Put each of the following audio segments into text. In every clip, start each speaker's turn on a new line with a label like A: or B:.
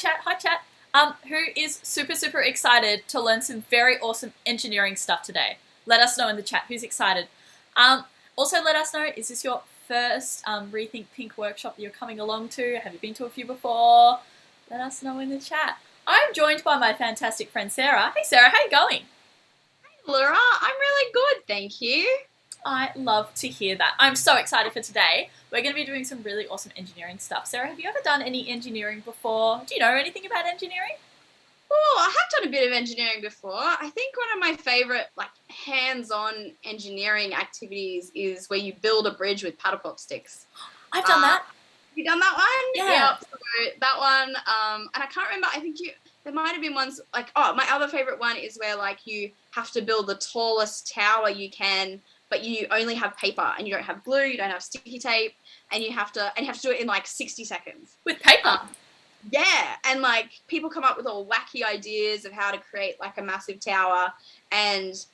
A: chat, who is super, super excited to learn some very awesome engineering stuff today. Let us know in the chat who's excited. Also, let us know, is this your first Rethink Pink workshop that you're coming along to? Have you been to a few before? Let us know in the chat. I'm joined by my fantastic friend Sarah. Hey Sarah, how you going?
B: Laura, I'm really good, thank you.
A: I love to hear that. I'm so excited for today. We're going to be doing some really awesome engineering stuff. Sarah, have you ever done any engineering before? Do you know anything about engineering?
B: Oh, I have done a bit of engineering before. I think one of my favorite hands-on engineering activities is where you build a bridge with paddle pop sticks.
A: I've done that.
B: Have you done that one?
A: Yeah.
B: Yep. So that one, and I can't remember. I think there might have been ones my other favorite one is where you have to build the tallest tower you can, but you only have paper and you don't have glue, you don't have sticky tape, and you have to do it in 60 seconds.
A: With paper?
B: Yeah, and people come up with all wacky ideas of how to create a massive tower, and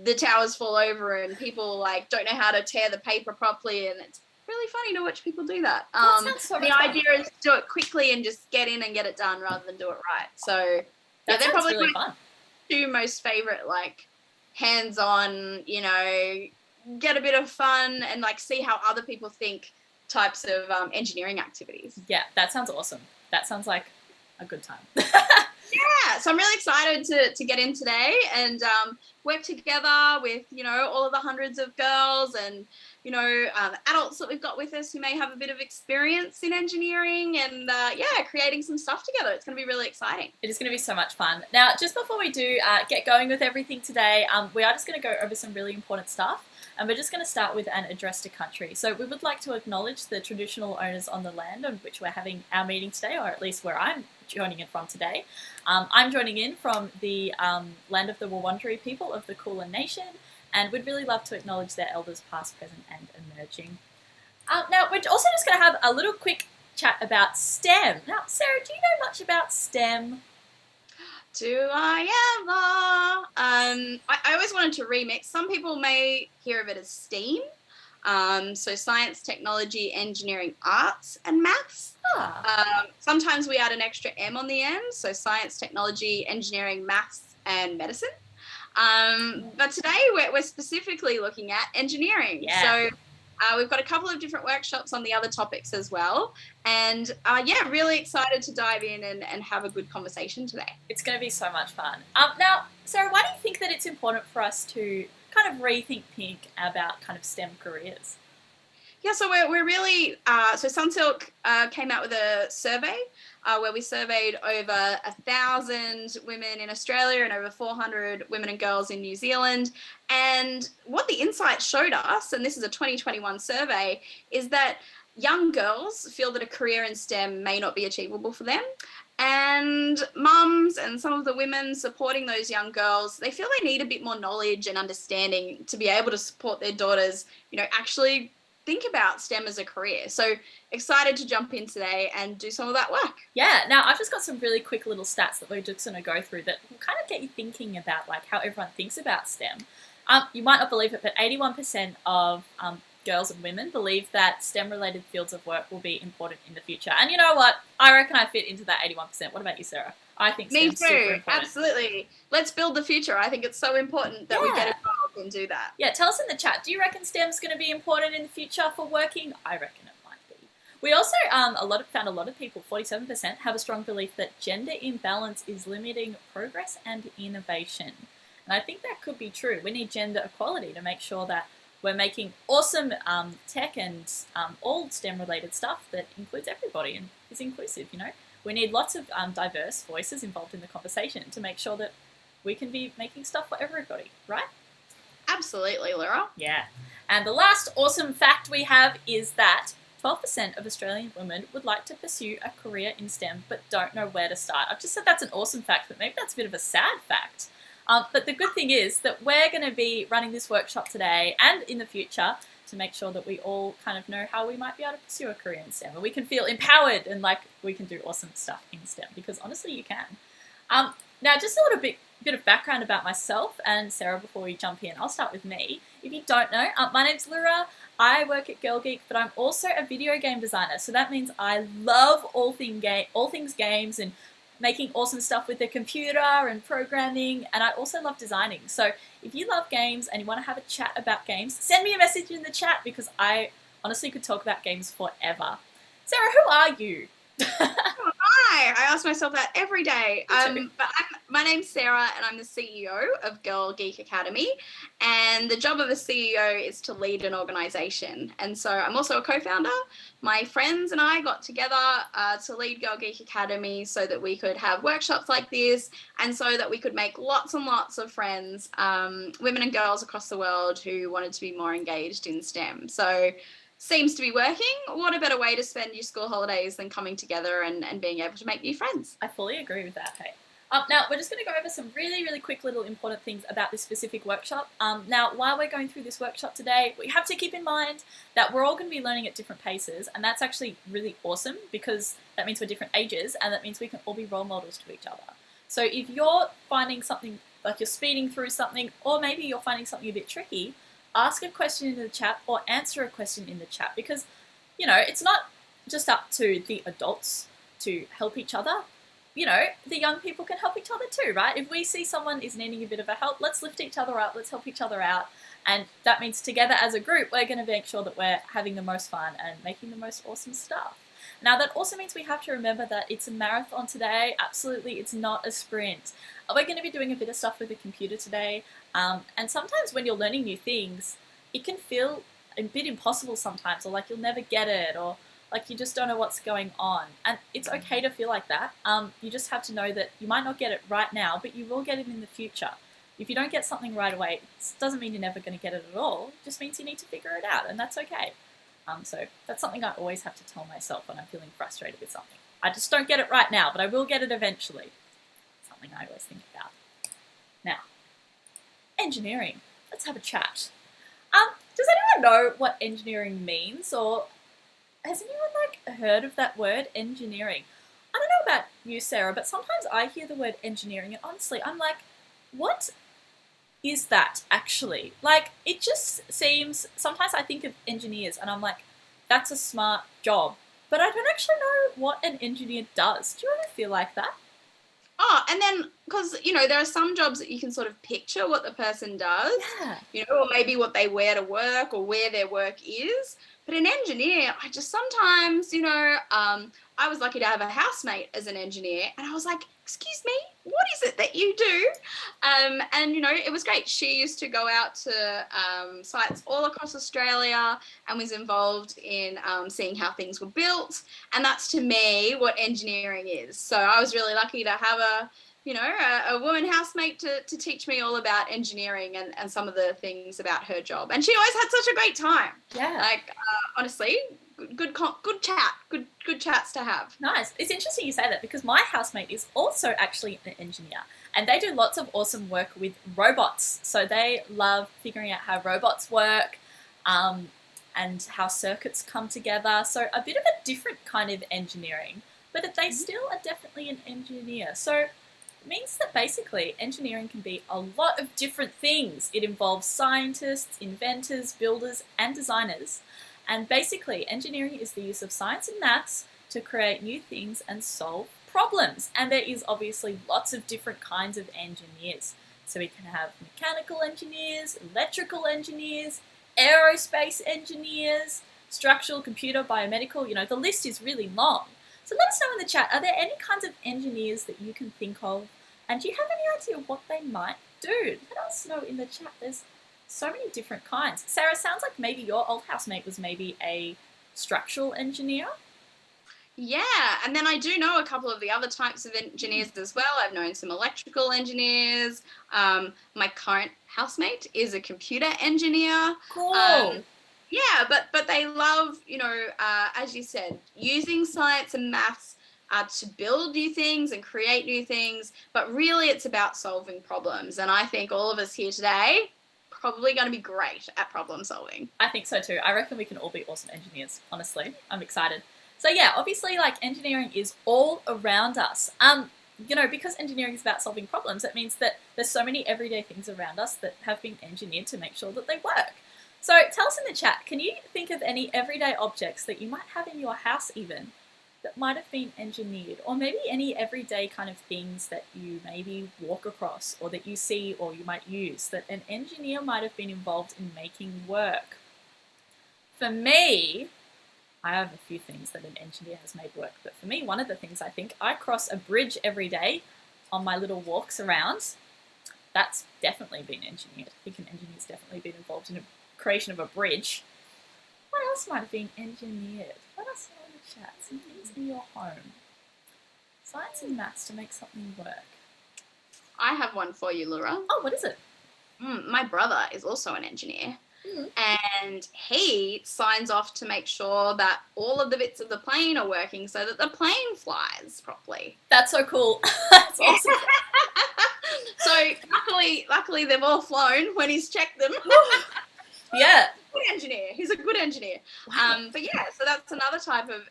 B: the towers fall over and people don't know how to tear the paper properly, and it's really funny to watch people do that.
A: That sounds so much fun.
B: Idea is to do it quickly and just get in and get it done rather than do it right. So
A: that
B: they're probably
A: really fun.
B: Two most favorite hands-on, get a bit of fun and see how other people think types of engineering activities.
A: Yeah, that sounds awesome. That sounds like a good time.
B: Yeah, so I'm really excited to get in today and work together with, all of the hundreds of girls and, adults that we've got with us who may have a bit of experience in engineering and, creating some stuff together. It's going to be really exciting.
A: It is going to be so much fun. Now, just before we do get going with everything today, we are just going to go over some really important stuff. And we're just going to start with an address to country. So we would like to acknowledge the traditional owners on the land on which we're having our meeting today, or at least where I'm joining in from today. I'm joining in from the land of the Wurundjeri people of the Kulin Nation, and we'd really love to acknowledge their elders past, present, and emerging. Now, we're also just going to have a little quick chat about STEM. Now, Sarah, do you know much about STEM?
B: Do I ever? I always wanted to remix. Some people may hear of it as STEAM. So science, technology, engineering, arts, and maths. Sometimes we add an extra M on the end. So science, technology, engineering, maths, and medicine. But today we're specifically looking at engineering.
A: Yeah.
B: So we've got a couple of different workshops on the other topics as well. And really excited to dive in and have a good conversation today.
A: It's going to be so much fun. Now, Sarah, why do you think that it's important for us to kind of rethink Pink about kind of STEM careers?
B: Yeah, so we're really, so Sunsilk came out with a survey where we surveyed over 1,000 women in Australia and over 400 women and girls in New Zealand. And what the insights showed us, and this is a 2021 survey, is that young girls feel that a career in STEM may not be achievable for them. And mums and some of the women supporting those young girls, they feel they need a bit more knowledge and understanding to be able to support their daughters, actually think about STEM as a career. So excited to jump in today and do some of that work.
A: Yeah, now I've just got some really quick little stats that we're just going to go through that will kind of get you thinking about how everyone thinks about STEM. You might not believe it, but 81% of girls and women believe that STEM-related fields of work will be important in the future. And you know what? I reckon I fit into that 81%. What about you, Sarah? I think
B: Me
A: STEM's
B: too,
A: super important.
B: Absolutely. Let's build the future. I think it's so important that we get involved and do that.
A: Yeah, tell us in the chat. Do you reckon STEM's going to be important in the future for working? I reckon it might be. We also found a lot of people, 47%, have a strong belief that gender imbalance is limiting progress and innovation. And I think that could be true. We need gender equality to make sure that we're making awesome tech and all STEM-related stuff that includes everybody and is inclusive, We need lots of diverse voices involved in the conversation to make sure that we can be making stuff for everybody, right?
B: Absolutely, Laura.
A: Yeah. And the last awesome fact we have is that 12% of Australian women would like to pursue a career in STEM but don't know where to start. I've just said that's an awesome fact, but maybe that's a bit of a sad fact. But the good thing is that we're going to be running this workshop today and in the future to make sure that we all kind of know how we might be able to pursue a career in STEM and we can feel empowered and like we can do awesome stuff in STEM, because honestly you can. Now just a little bit of background about myself and Sarah before we jump in. I'll start with me. If you don't know, my name's Laura. I work at Geek, but I'm also a video game designer. So that means I love all things games and making awesome stuff with their computer and programming, and I also love designing. So if you love games and you want to have a chat about games, send me a message in the chat because I honestly could talk about games forever. Sarah, who are you?
B: Hi, I ask myself that every day. My name's Sarah and I'm the CEO of Girl Geek Academy, and the job of a CEO is to lead an organization. And so I'm also a co-founder. My friends and I got together to lead Girl Geek Academy so that we could have workshops like this and so that we could make lots and lots of friends, women and girls across the world who wanted to be more engaged in STEM. So seems to be working. What a better way to spend your school holidays than coming together and being able to make new friends.
A: I fully agree with that, hey. Now, we're just going to go over some really, really quick little important things about this specific workshop. Now, while we're going through this workshop today, we have to keep in mind that we're all going to be learning at different paces, and that's actually really awesome because that means we're different ages, and that means we can all be role models to each other. So if you're finding something, like you're speeding through something, or maybe you're finding something a bit tricky, ask a question in the chat or answer a question in the chat because, you know, it's not just up to the adults to help each other. You know, the young people can help each other too, right? If we see someone is needing a bit of a help, let's lift each other up, let's help each other out. And that means together as a group, we're going to make sure that we're having the most fun and making the most awesome stuff. Now, that also means we have to remember that it's a marathon today. Absolutely, it's not a sprint. We're going to be doing a bit of stuff with the computer today. And sometimes when you're learning new things, it can feel a bit impossible sometimes, or like you'll never get it, or like you just don't know what's going on. And it's okay to feel like that. You just have to know that you might not get it right now, but you will get it in the future. If you don't get something right away, it doesn't mean you're never going to get it at all. It just means you need to figure it out, and that's okay. So that's something I always have to tell myself when I'm feeling frustrated with something. I just don't get it right now, but I will get it eventually. Something I always think about. Now, engineering. Let's have a chat. Does anyone know what engineering means, or has anyone heard of that word, engineering? I don't know about you, Sarah, but sometimes I hear the word engineering and honestly, I'm like, what is that actually? Like, it just seems, sometimes I think of engineers and I'm like, that's a smart job, but I don't actually know what an engineer does. Do you ever feel like that?
B: Oh, and then, because, you know, there are some jobs that you can sort of picture what the person does, you know, or maybe what they wear to work or where their work is. But an engineer, I just sometimes, you know, I was lucky to have a housemate as an engineer, and I was like, excuse me, what is it that you do? And, you know, it was great. She used to go out to sites all across Australia and was involved in seeing how things were built. And that's, to me, what engineering is. So I was really lucky to have a woman housemate to teach me all about engineering and some of the things about her job. And she always had such a great time.
A: Yeah.
B: Like, honestly, good chat, good chats to have.
A: Nice. It's interesting you say that because my housemate is also actually an engineer, and they do lots of awesome work with robots. So they love figuring out how robots work, and how circuits come together. So a bit of a different kind of engineering, but they still are definitely an engineer. So it means that basically engineering can be a lot of different things. It involves scientists, inventors, builders, and designers. And basically, engineering is the use of science and maths to create new things and solve problems. And there is obviously lots of different kinds of engineers. So we can have mechanical engineers, electrical engineers, aerospace engineers, structural, computer, biomedical, you know, the list is really long. So let us know in the chat, are there any kinds of engineers that you can think of? And do you have any idea what they might do? Let us know in the chat. There's so many different kinds. Sarah, sounds like maybe your old housemate was maybe a structural engineer.
B: Yeah, and then I do know a couple of the other types of engineers as well. I've known some electrical engineers. My current housemate is a computer engineer.
A: Cool.
B: Yeah, but they love, you know, as you said, using science and maths to build new things and create new things. But really, it's about solving problems. And I think all of us here today probably going to be great at problem solving.
A: I think so too. I reckon we can all be awesome engineers, honestly. I'm excited. So yeah, obviously like engineering is all around us. You know, because engineering is about solving problems, it means that there's so many everyday things around us that have been engineered to make sure that they work. So tell us in the chat, can you think of any everyday objects that you might have in your house even that might have been engineered, or maybe any everyday kind of things that you maybe walk across or that you see or you might use that an engineer might have been involved in making work. For me, I have a few things that an engineer has made work, but for me, one of the things I think, I cross a bridge every day on my little walks around. That's definitely been engineered. I think an engineer's definitely been involved in the creation of a bridge. What else might have been engineered? What else in the chat? Some things in your home. Science and maths to make something work.
B: I have one for you, Laura.
A: Oh, what is it?
B: My brother is also an engineer. And he signs off to make sure that all of the bits of the plane are working so that the plane flies properly.
A: That's so cool. That's awesome.
B: So luckily they've all flown when he's checked them.
A: Yeah.
B: Good engineer. He's a good engineer.
A: Wow.
B: But yeah, so that's another type of,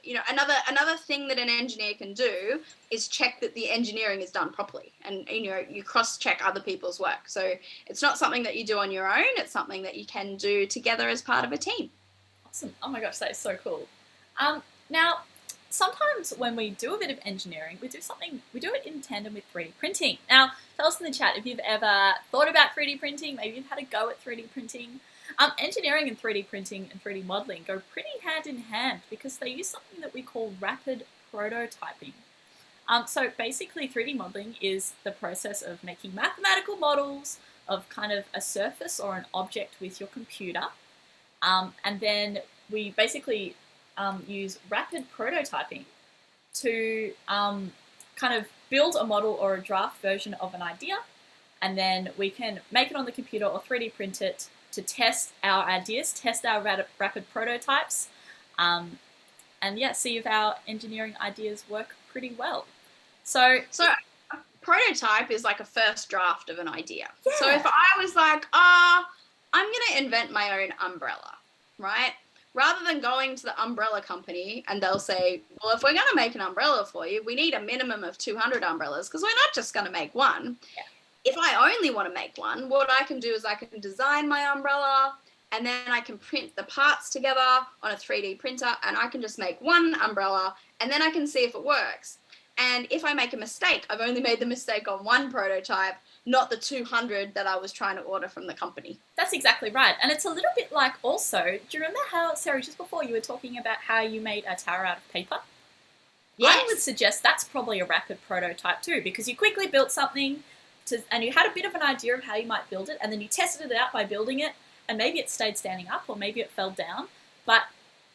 B: another thing that an engineer can do is check that the engineering is done properly. And, you cross-check other people's work. So it's not something that you do on your own. It's something that you can do together as part of a team.
A: Awesome. Oh my gosh, that is so cool. Now, sometimes when we do a bit of engineering, we do it in tandem with 3D printing. Now, tell us in the chat if you've ever thought about 3D printing, maybe you've had a go at 3D printing. Engineering and 3D printing and 3D modeling go pretty hand in hand because they use something that we call rapid prototyping. So basically 3D modeling is the process of making mathematical models of kind of a surface or an object with your computer. And then we basically use rapid prototyping to kind of build a model or a draft version of an idea. And then we can make it on the computer or 3D print it to test our ideas, test our rapid prototypes, and see if our engineering ideas work pretty well. So
B: a prototype is like a first draft of an idea.
A: Yeah.
B: So if I was like, I'm going to invent my own umbrella, right? Rather than going to the umbrella company and they'll say, well, if we're going to make an umbrella for you, we need a minimum of 200 umbrellas because we're not just going to make one.
A: Yeah.
B: If I only want to make one, what I can do is I can design my umbrella and then I can print the parts together on a 3D printer and I can just make one umbrella and then I can see if it works. And if I make a mistake, I've only made the mistake on one prototype, not the 200 that I was trying to order from the company.
A: That's exactly right. And it's a little bit like also, do you remember how, Sarah, just before you were talking about how you made a tower out of paper?
B: Yes.
A: I would suggest that's probably a rapid prototype too, because you quickly built something and you had a bit of an idea of how you might build it, and then you tested it out by building it, and maybe it stayed standing up or maybe it fell down. But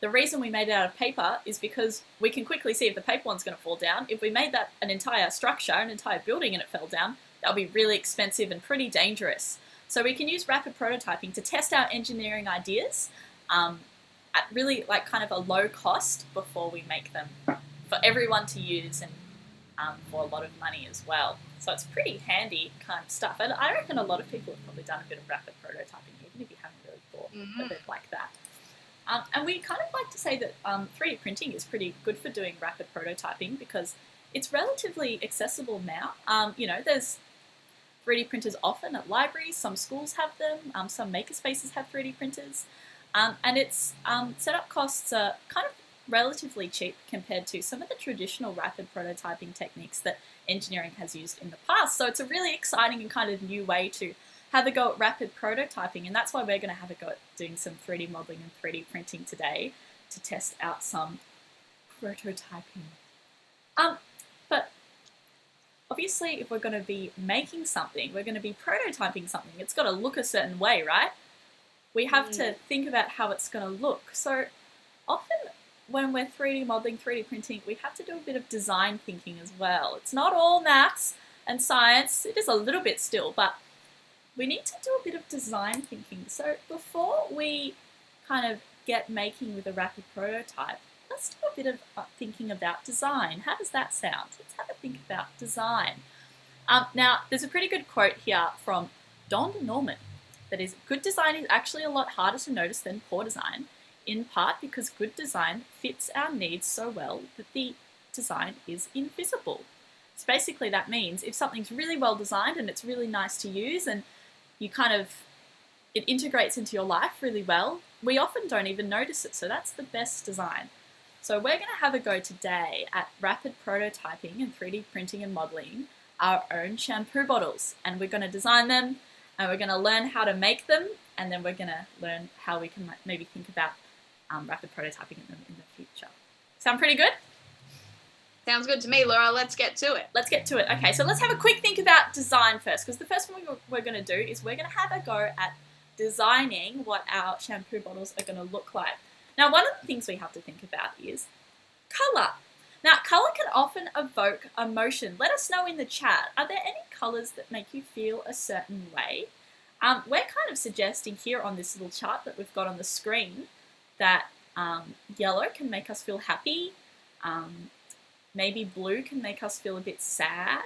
A: the reason we made it out of paper is because we can quickly see if the paper one's going to fall down. If we made that an entire structure, an entire building, and it fell down, that would be really expensive and pretty dangerous. So we can use rapid prototyping to test our engineering ideas at really like kind of a low cost before we make them for everyone to use and for a lot of money as well. So it's pretty handy kind of stuff. And I reckon a lot of people have probably done a bit of rapid prototyping, even if you haven't really thought of it like that. And we kind of like to say that 3D printing is pretty good for doing rapid prototyping because it's relatively accessible now. There's 3D printers often at libraries. Some schools have them. Some makerspaces have 3D printers. And its setup costs are kind of relatively cheap compared to some of the traditional rapid prototyping techniques that engineering has used in the past. So it's a really exciting and kind of new way to have a go at rapid prototyping, and that's why we're going to have a go at doing some 3D modeling and 3D printing today to test out some prototyping. But obviously if we're going to be making something, we're going to be prototyping something, it's got to look a certain way, right? We have to think about how it's going to look. So often when we're 3D modeling, 3D printing, we have to do a bit of design thinking as well. It's not all maths and science, it is a little bit still, but we need to do a bit of design thinking. So before we kind of get making with a rapid prototype, let's do a bit of thinking about design. How does that sound? Let's have a think about design. Now, there's a pretty good quote here from Don Norman that is, good design is actually a lot harder to notice than poor design, in part because good design fits our needs so well that the design is invisible. So basically that means if something's really well designed and it's really nice to use and it integrates into your life really well, we often don't even notice it. So that's the best design. So we're going to have a go today at rapid prototyping and 3D printing and modelling our own shampoo bottles. And we're going to design them, and we're going to learn how to make them, and then we're going to learn how we can maybe think about rapid prototyping them in the future. Sound pretty good?
B: Sounds good to me, Laura. Let's get to it.
A: Let's get to it. Okay, so let's have a quick think about design first, because the first one we're going to do is we're going to have a go at designing what our shampoo bottles are going to look like. Now, one of the things we have to think about is colour. Now, colour can often evoke emotion. Let us know in the chat, are there any colours that make you feel a certain way? We're kind of suggesting here on this little chart that we've got on the screen that yellow can make us feel happy, maybe blue can make us feel a bit sad,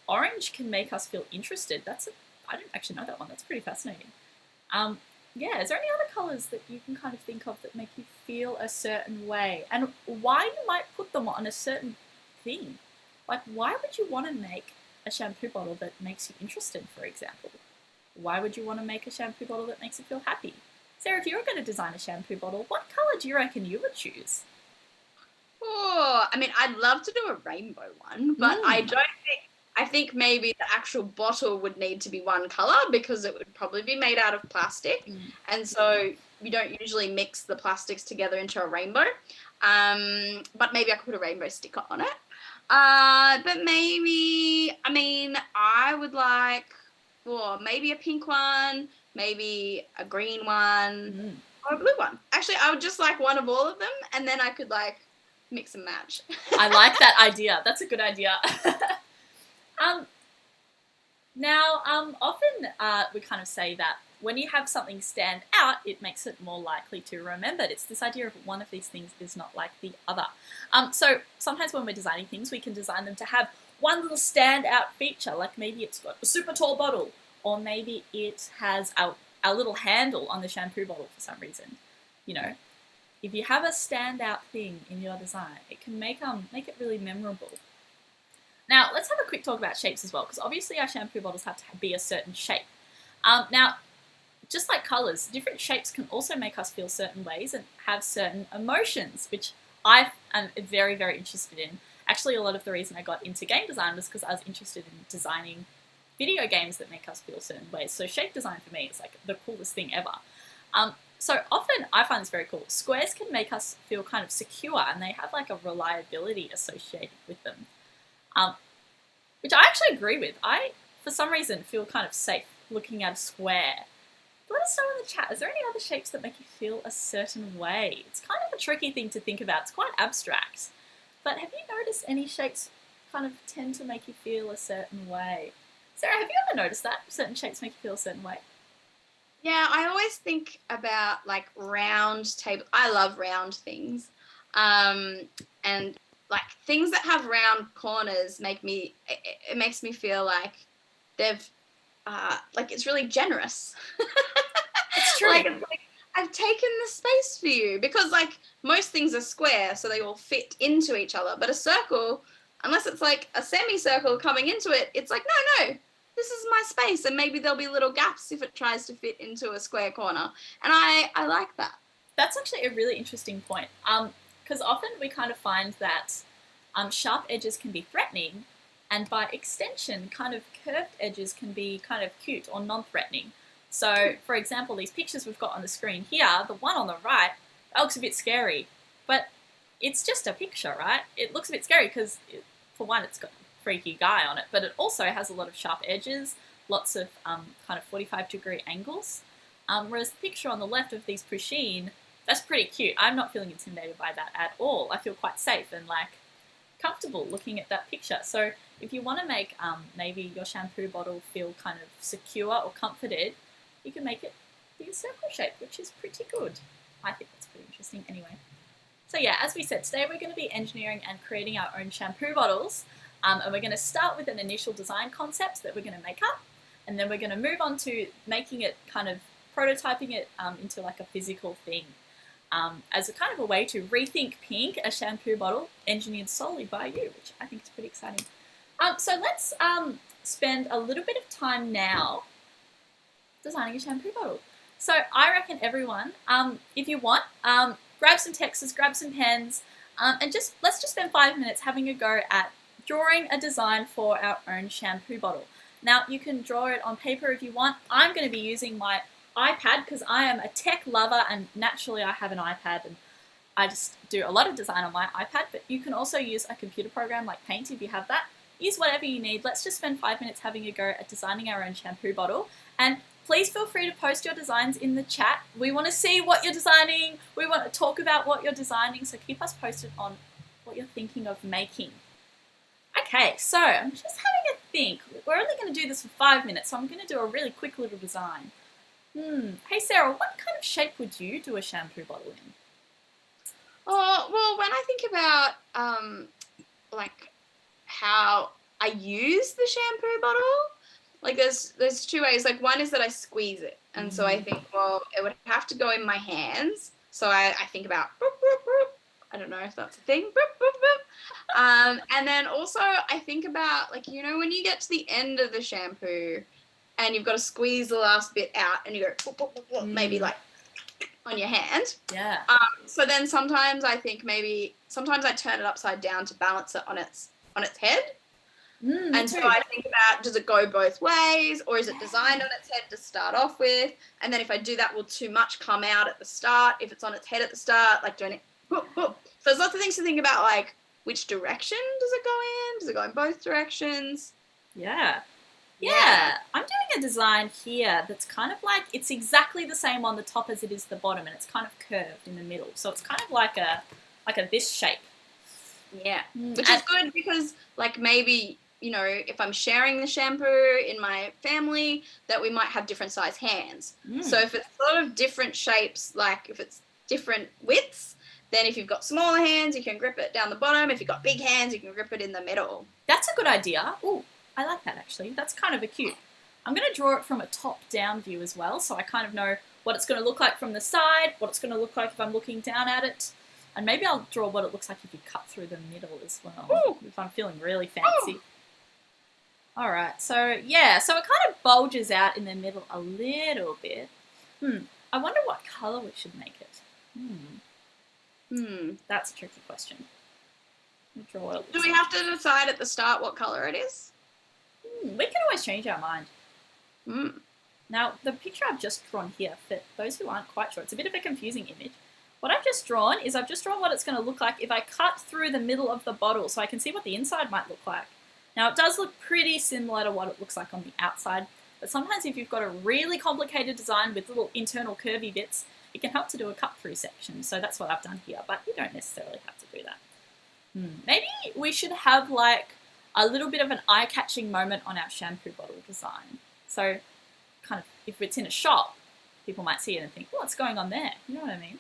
A: orange can make us feel interested. I didn't actually know that one, that's pretty fascinating. Yeah, is there any other colours that you can kind of think of that make you feel a certain way? And why you might put them on a certain thing? Like, why would you want to make a shampoo bottle that makes you interested, for example? Why would you want to make a shampoo bottle that makes you feel happy? Sarah, if you were going to design a shampoo bottle, what colour do you reckon you would choose?
B: Oh, I mean, I'd love to do a rainbow one, but I think maybe the actual bottle would need to be one colour because it would probably be made out of plastic. And so you don't usually mix the plastics together into a rainbow. But maybe I could put a rainbow sticker on it. But maybe, I mean, I would like, maybe a pink one, maybe a green one, or a blue one. Actually, I would just like one of all of them, and then I could like mix and match.
A: I like that idea. That's a good idea. Now, often we kind of say that when you have something stand out, it makes it more likely to remember it. It's this idea of one of these things is not like the other. So sometimes when we're designing things, we can design them to have one little standout feature, like maybe it's got a super tall bottle, or maybe it has a little handle on the shampoo bottle for some reason. You know, if you have a standout thing in your design, it can make it really memorable. Now, let's have a quick talk about shapes as well, because obviously our shampoo bottles have to be a certain shape. Now, just like colours, different shapes can also make us feel certain ways and have certain emotions, which I am very, very interested in. Actually, a lot of the reason I got into game design was because I was interested in designing video games that make us feel certain ways. So shape design for me is like the coolest thing ever. So often I find this very cool. Squares can make us feel kind of secure, and they have like a reliability associated with them. Which I actually agree with. I, for some reason, feel kind of safe looking at a square. Let us know in the chat, is there any other shapes that make you feel a certain way? It's kind of a tricky thing to think about. It's quite abstract. But have you noticed any shapes kind of tend to make you feel a certain way? Sarah, have you ever noticed that? Certain shapes make you feel a certain way?
B: Yeah, I always think about like round table. I love round things. And like things that have round corners it makes me feel like they've like it's really generous.
A: It's true.
B: like I've taken the space for you, because like most things are square, so they all fit into each other, but a circle, unless it's like a semicircle coming into it, it's like no, this is my space, and maybe there'll be little gaps if it tries to fit into a square corner, and I like that.
A: That's actually a really interesting point. Because often we kind of find that sharp edges can be threatening, and by extension, kind of curved edges can be kind of cute or non-threatening. So, for example, these pictures we've got on the screen here, the one on the right, that looks a bit scary, but it's just a picture, right? It looks a bit scary because, for one, it's got a freaky guy on it, but it also has a lot of sharp edges, lots of kind of 45-degree angles, whereas the picture on the left of these pusheen, that's pretty cute. I'm not feeling intimidated by that at all. I feel quite safe and like comfortable looking at that picture. So if you want to make maybe your shampoo bottle feel kind of secure or comforted, you can make it be a circle shape, which is pretty good. I think that's pretty interesting anyway. So yeah, as we said, today we're going to be engineering and creating our own shampoo bottles. And we're going to start with an initial design concept that we're going to make up. And then we're going to move on to making it kind of prototyping it into like a physical thing. As a kind of a way to rethink Pink, a shampoo bottle engineered solely by you, which I think is pretty exciting. So let's spend a little bit of time now designing a shampoo bottle. So I reckon everyone, if you want, grab some textures, grab some pens, and let's just spend 5 minutes having a go at drawing a design for our own shampoo bottle. Now, you can draw it on paper if you want. I'm going to be using my iPad because I am a tech lover, and naturally I have an iPad and I just do a lot of design on my iPad, but you can also use a computer program like Paint if you have that. Use whatever you need. Let's just spend 5 minutes having a go at designing our own shampoo bottle. And please feel free to post your designs in the chat. We want to see what you're designing. We want to talk about what you're designing, so keep us posted on what you're thinking of making. Okay, so I'm just having a think. We're only going to do this for 5 minutes, so I'm going to do a really quick little design. Hey Sarah, what kind of shape would you do a shampoo bottle in?
B: Oh, well, when I think about like how I use the shampoo bottle, like there's two ways. Like one is that I squeeze it, and so I think, well, it would have to go in my hands. So I think about boop, boop, boop. I don't know if that's a thing. Boop, boop, boop. And then also I think about, like, you know, when you get to the end of the shampoo and you've got to squeeze the last bit out and you go boop, boop, boop, boop, maybe like on your hand.
A: Yeah.
B: So then sometimes I think sometimes I turn it upside down to balance it on its head. And so I think about, does it go both ways, or is it designed on its head to start off with? And then if I do that, will too much come out at the start? If it's on its head at the start, like doing it, whoop, whoop. So there's lots of things to think about, like which direction does it go in? Does it go in both directions?
A: Yeah. I'm doing a design here that's kind of like, it's exactly the same on the top as it is the bottom, and it's kind of curved in the middle. So it's kind of like a this shape.
B: Yeah. Which is good because, like, maybe, you know, if I'm sharing the shampoo in my family, that we might have different size hands. So if it's sort of different shapes, like if it's different widths, then if you've got smaller hands, you can grip it down the bottom. If you've got big hands, you can grip it in the middle.
A: That's a good idea. Ooh, I like that actually. That's kind of a cute. I'm going to draw it from a top-down view as well, so I kind of know what it's going to look like from the side, what it's going to look like if I'm looking down at it, and maybe I'll draw what it looks like if you cut through the middle as well, if I'm feeling really fancy. All right, so yeah, so it kind of bulges out in the middle a little bit. I wonder what colour we should make it. That's a tricky question. Draw it.
B: Do we have to decide at the start what colour it is?
A: We can always change our mind. Now, the picture I've just drawn here, for those who aren't quite sure, it's a bit of a confusing image. What I've just drawn is I've just drawn what it's going to look like if I cut through the middle of the bottle, so I can see what the inside might look like. Now, it does look pretty similar to what it looks like on the outside, but sometimes if you've got a really complicated design with little internal curvy bits, it can help to do a cut-through section, so that's what I've done here, but you don't necessarily have to do that. Maybe we should have, like, a little bit of an eye-catching moment on our shampoo bottle design. So, kind of, if it's in a shop, people might see it and think, what's going on there? You know what I mean?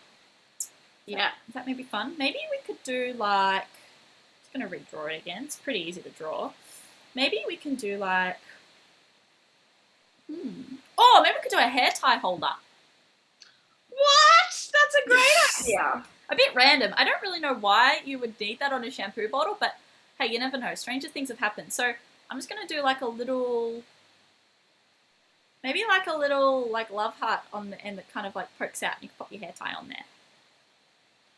B: Yeah.
A: That may be fun. Maybe we could do, like, I'm just going to redraw it again. It's pretty easy to draw. Maybe we can do, like, oh, maybe we could do a hair tie holder.
B: What? That's a great idea.
A: A bit random. I don't really know why you would need that on a shampoo bottle, but hey, you never know. Stranger things have happened. So I'm just going to do like a little, maybe like a little like love heart on the end that kind of like pokes out, and you can pop your hair tie on there.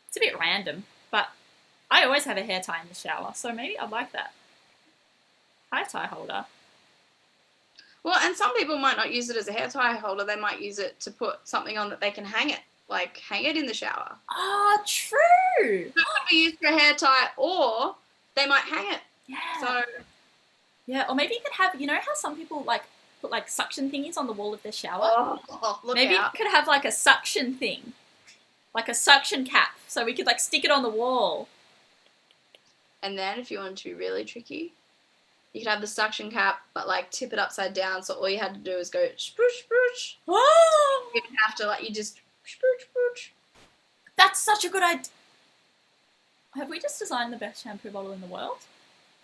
A: It's a bit random, but I always have a hair tie in the shower, so maybe I'd like that. Hair tie holder.
B: Well, and some people might not use it as a hair tie holder. They might use it to put something on that they can hang it. Like, hang it in the shower.
A: Oh, true.
B: So it could be used for a hair tie, or they might hang it.
A: Yeah.
B: So,
A: yeah, or maybe you could have, you know how some people like put like suction thingies on the wall of their shower?
B: Oh, look
A: maybe
B: out.
A: you could have like a suction thing. Like a suction cap. So we could like stick it on the wall.
B: And then if you want to be really tricky, you could have the suction cap, but like tip it upside down. So all you had to do is go spruce, spruce.
A: Oh!
B: You didn't have to, like, you just spruce, spruce.
A: That's such a good idea. Have we just designed the best shampoo bottle in the world?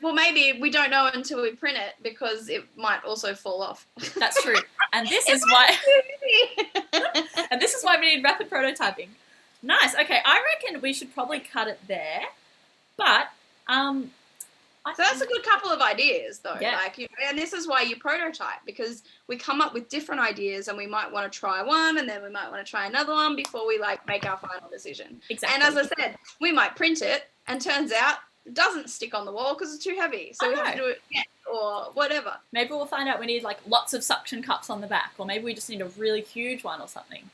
B: Well, maybe we don't know until we print it, because it might also fall off.
A: That's true. And this is why and this is why we need rapid prototyping. Nice. Okay, I reckon we should probably cut it there. But
B: So that's a good couple of ideas, though.
A: Yeah.
B: Like, and this is why you prototype, because we come up with different ideas, and we might want to try one, and then we might want to try another one before we make our final decision.
A: Exactly.
B: And as I said, we might print it, and turns out it doesn't stick on the wall because it's too heavy, so we have to do it again or whatever.
A: Maybe we'll find out we need lots of suction cups on the back, or maybe we just need a really huge one or something.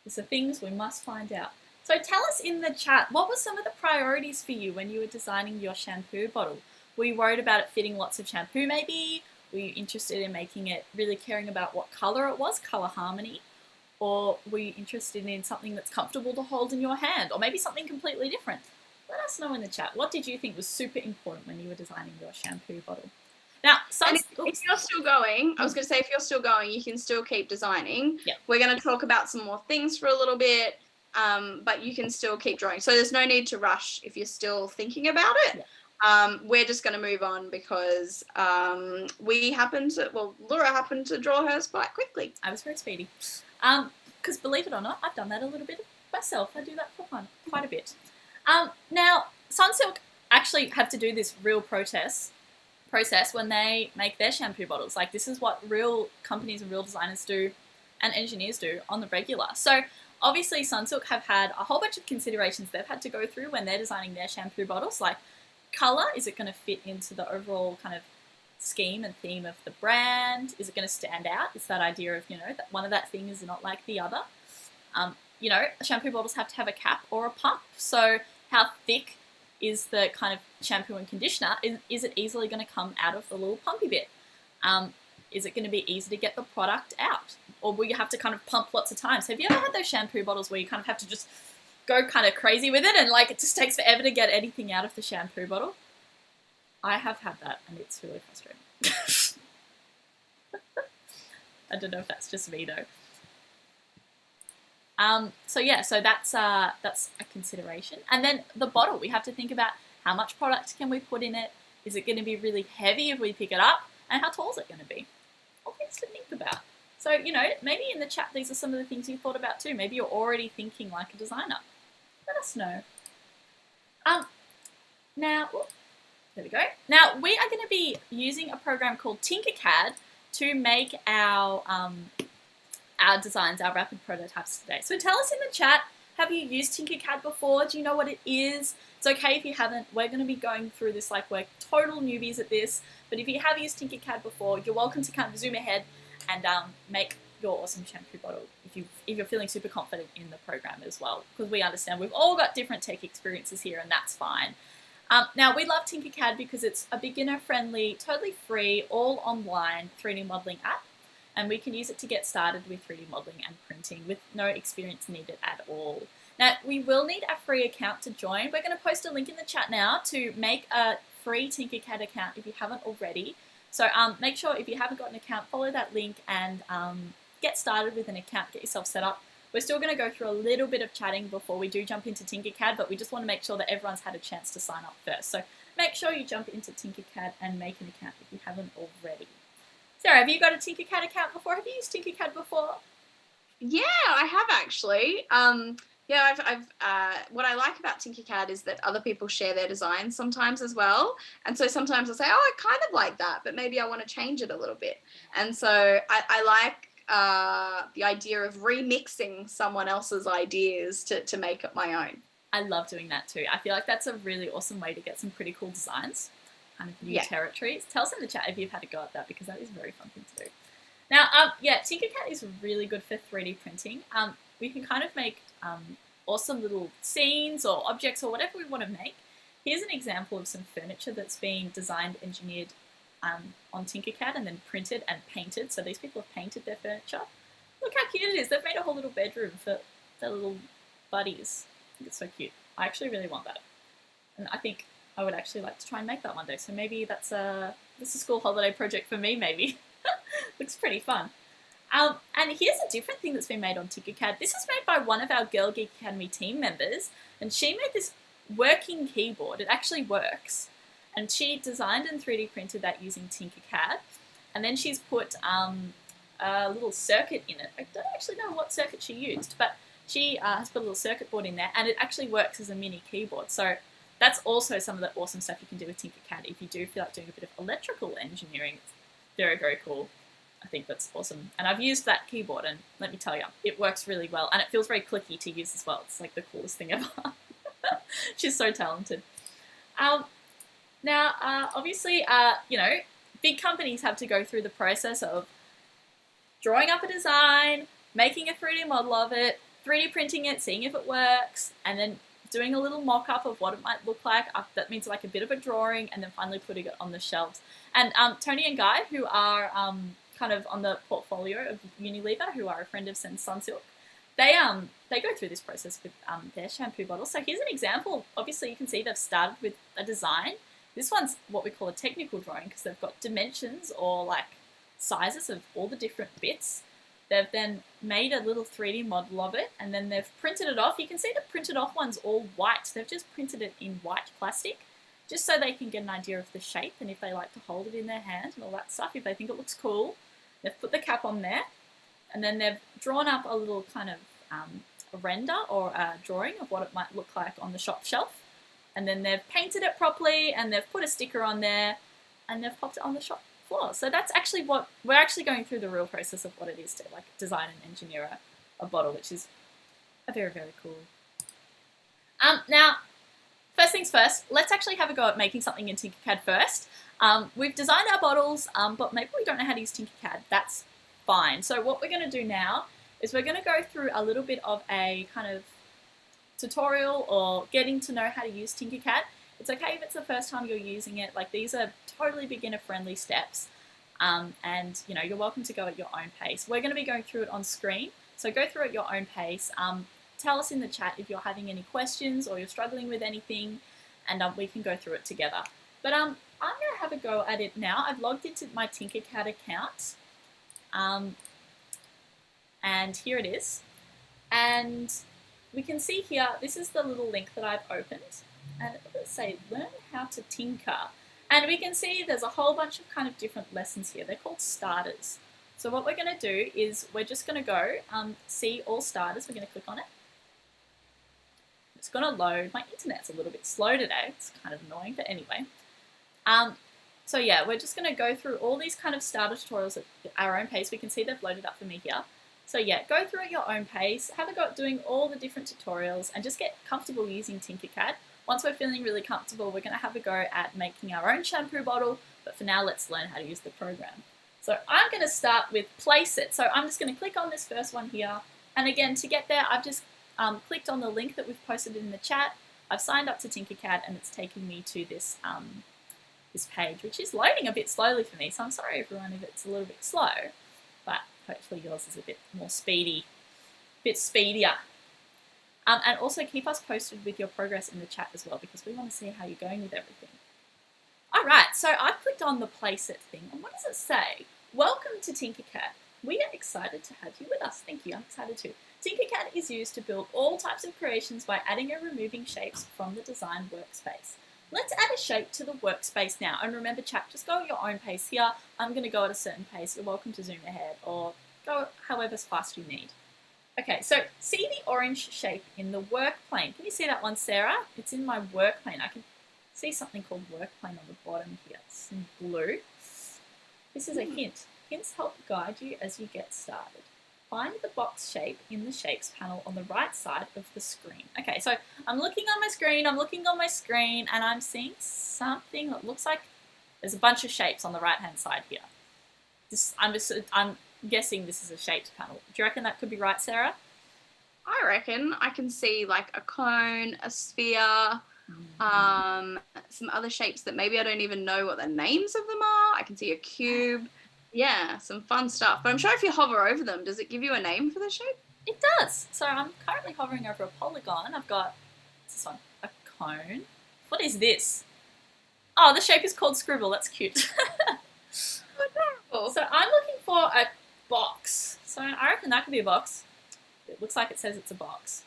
A: These are things we must find out. So tell us in the chat, what were some of the priorities for you when you were designing your shampoo bottle? Were you worried about it fitting lots of shampoo maybe? Were you interested in making it, really caring about what colour it was, colour harmony? Or were you interested in something that's comfortable to hold in your hand? Or maybe something completely different? Let us know in the chat. What did you think was super important when you were designing your shampoo bottle? Now,
B: if you're still going, I was going to say, if you're still going, you can still keep designing.
A: Yep.
B: We're going to talk about some more things for a little bit. But you can still keep drawing. So there's no need to rush if you're still thinking about it. Yeah. We're just going to move on because Laura happened to draw hers quite quickly.
A: I was very speedy. Because believe it or not, I've done that a little bit myself. I do that for fun, quite a bit. Now, Sunsilk actually have to do this real process when they make their shampoo bottles. Like, this is what real companies and real designers do and engineers do on the regular. So obviously, Sunsilk have had a whole bunch of considerations they've had to go through when they're designing their shampoo bottles, like colour. Is it going to fit into the overall kind of scheme and theme of the brand? Is it going to stand out? It's that idea of, that one of that thing is not like the other. Shampoo bottles have to have a cap or a pump. So how thick is the kind of shampoo and conditioner? Is it easily going to come out of the little pumpy bit? Is it going to be easy to get the product out? Or will you have to kind of pump lots of times? Have you ever had those shampoo bottles where you kind of have to just go kind of crazy with it and it just takes forever to get anything out of the shampoo bottle? I have had that and it's really frustrating. I don't know if that's just me though. So that's a consideration. And then the bottle, we have to think about how much product can we put in it? Is it going to be really heavy if we pick it up? And how tall is it going to be? All things to think about. So, maybe in the chat, these are some of the things you thought about too. Maybe you're already thinking like a designer. Let us know. Now, there we go. Now, we are going to be using a program called Tinkercad to make our designs, our rapid prototypes today. So tell us in the chat, have you used Tinkercad before? Do you know what it is? It's okay if you haven't. We're going to be going through this we're total newbies at this. But if you have used Tinkercad before, you're welcome to kind of zoom ahead and make your awesome shampoo bottle if you're feeling super confident in the program as well. Because we understand we've all got different tech experiences here and that's fine. Now, we love Tinkercad because it's a beginner-friendly, totally free, all online 3D modeling app. And we can use it to get started with 3D modeling and printing with no experience needed at all. Now, we will need a free account to join. We're going to post a link in the chat now to make a free Tinkercad account if you haven't already. So make sure if you haven't got an account, follow that link and get started with an account, get yourself set up. We're still going to go through a little bit of chatting before we do jump into Tinkercad, but we just want to make sure that everyone's had a chance to sign up first. So make sure you jump into Tinkercad and make an account if you haven't already. Sarah, have you got a Tinkercad account before? Have you used Tinkercad before?
B: Yeah, I have actually. What I like about Tinkercad is that other people share their designs sometimes as well. And so sometimes I'll say, I kind of like that, but maybe I want to change it a little bit. And so I like the idea of remixing someone else's ideas to make it my own.
A: I love doing that too. I feel like that's a really awesome way to get some pretty cool designs, kind of new territories. Tell us in the chat if you've had a go at that because that is a very fun thing to do. Now, Tinkercad is really good for 3D printing. We can kind of make awesome little scenes or objects or whatever we want to make. Here's an example of some furniture that's being designed, engineered on Tinkercad and then printed and painted. So these people have painted their furniture. Look how cute it is. They've made a whole little bedroom for their little buddies. I think it's so cute. I actually really want that. And I think I would actually like to try and make that one day. So maybe that's a school holiday project for me, maybe. Looks pretty fun. And here's a different thing that's been made on Tinkercad. This is made by one of our Girl Geek Academy team members. And she made this working keyboard. It actually works. And she designed and 3D printed that using Tinkercad. And then she's put a little circuit in it. I don't actually know what circuit she used, but she has put a little circuit board in there, and it actually works as a mini keyboard. So that's also some of the awesome stuff you can do with Tinkercad if you do feel like doing a bit of electrical engineering. It's very, very cool. I think that's awesome. And I've used that keyboard, and let me tell you, it works really well. And it feels very clicky to use as well. It's like the coolest thing ever. She's so talented. Now, obviously, big companies have to go through the process of drawing up a design, making a 3D model of it, 3D printing it, seeing if it works, and then doing a little mock-up of what it might look like. That means like a bit of a drawing, and then finally putting it on the shelves. And Tony and Guy, who are kind of on the portfolio of Unilever, who are a friend of Sunsilk, they go through this process with their shampoo bottles. So here's an example. Obviously, you can see they've started with a design. This one's what we call a technical drawing because they've got dimensions or like sizes of all the different bits. They've then made a little 3D model of it, and then they've printed it off. You can see the printed off one's all white. They've just printed it in white plastic just so they can get an idea of the shape and if they like to hold it in their hand and all that stuff, if they think it looks cool. They've put the cap on there, and then they've drawn up a little kind of a render or a drawing of what it might look like on the shop shelf. And then they've painted it properly, and they've put a sticker on there, and they've popped it on the shop floor. So that's actually what we're actually going through, the real process of what it is to like design and engineer a bottle, which is very, very cool. Now, first things first, let's actually have a go at making something in Tinkercad first. We've designed our bottles, but maybe we don't know how to use Tinkercad. That's fine. So what we're going to do now is we're going to go through a little bit of a kind of tutorial or getting to know how to use Tinkercad. It's okay if it's the first time you're using it. Like, these are totally beginner-friendly steps, and you're welcome to go at your own pace. We're going to be going through it on screen, so go through at your own pace. Tell us in the chat if you're having any questions or you're struggling with anything, and we can go through it together. But I'm going to have a go at it now. I've logged into my Tinkercad account, and here it is. And we can see here, this is the little link that I've opened, and let's say learn how to tinker. And we can see there's a whole bunch of kind of different lessons here. They're called starters. So what we're going to do is we're just going to go see all starters. We're going to click on it. It's going to load. My internet's a little bit slow today. It's kind of annoying, but anyway. So yeah, we're just going to go through all these kind of starter tutorials at our own pace. We can see they've loaded up for me here. So yeah, go through at your own pace, have a go at doing all the different tutorials, and just get comfortable using Tinkercad. Once we're feeling really comfortable, we're going to have a go at making our own shampoo bottle, but for now, let's learn how to use the program. So I'm going to start with place it. So I'm just going to click on this first one here, and again, to get there, I've just clicked on the link that we've posted in the chat. I've signed up to Tinkercad, and it's taking me to this this page, which is loading a bit slowly for me, so I'm sorry everyone if it's a little bit slow, but hopefully yours is a bit more speedy, a bit speedier. And also keep us posted with your progress in the chat as well, because we want to see how you're going with everything. Alright, so I've clicked on the place it thing, and what does it say? Welcome to Tinkercad. We are excited to have you with us. Thank you, I'm excited too. Tinkercad is used to build all types of creations by adding or removing shapes from the design workspace. Let's add a shape to the workspace now. And remember, chat, just go at your own pace here. I'm going to go at a certain pace. You're welcome to zoom ahead or go however fast you need. Okay, so see the orange shape in the work plane. Can you see that one, Sarah? It's in my work plane. I can see something called work plane on the bottom here. It's in blue. This is a hint. Hints help guide you as you get started. Find the box shape in the shapes panel on the right side of the screen. Okay, so I'm looking on my screen, and I'm seeing something that looks like there's a bunch of shapes on the right-hand side here. I'm guessing this is a shapes panel. Do you reckon that could be right, Sarah?
B: I reckon I can see like a cone, a sphere, some other shapes that maybe I don't even know what the names of them are. I can see a cube. Yeah, some fun stuff. But I'm sure if you hover over them, does it give you a name for the shape?
A: It does. So I'm currently hovering over a polygon. I've got, what's this one? A cone. What is this? Oh, the shape is called scribble. That's cute.
B: Adorable.
A: So I'm looking for a box. So I reckon that could be a box. It looks like it says it's a box.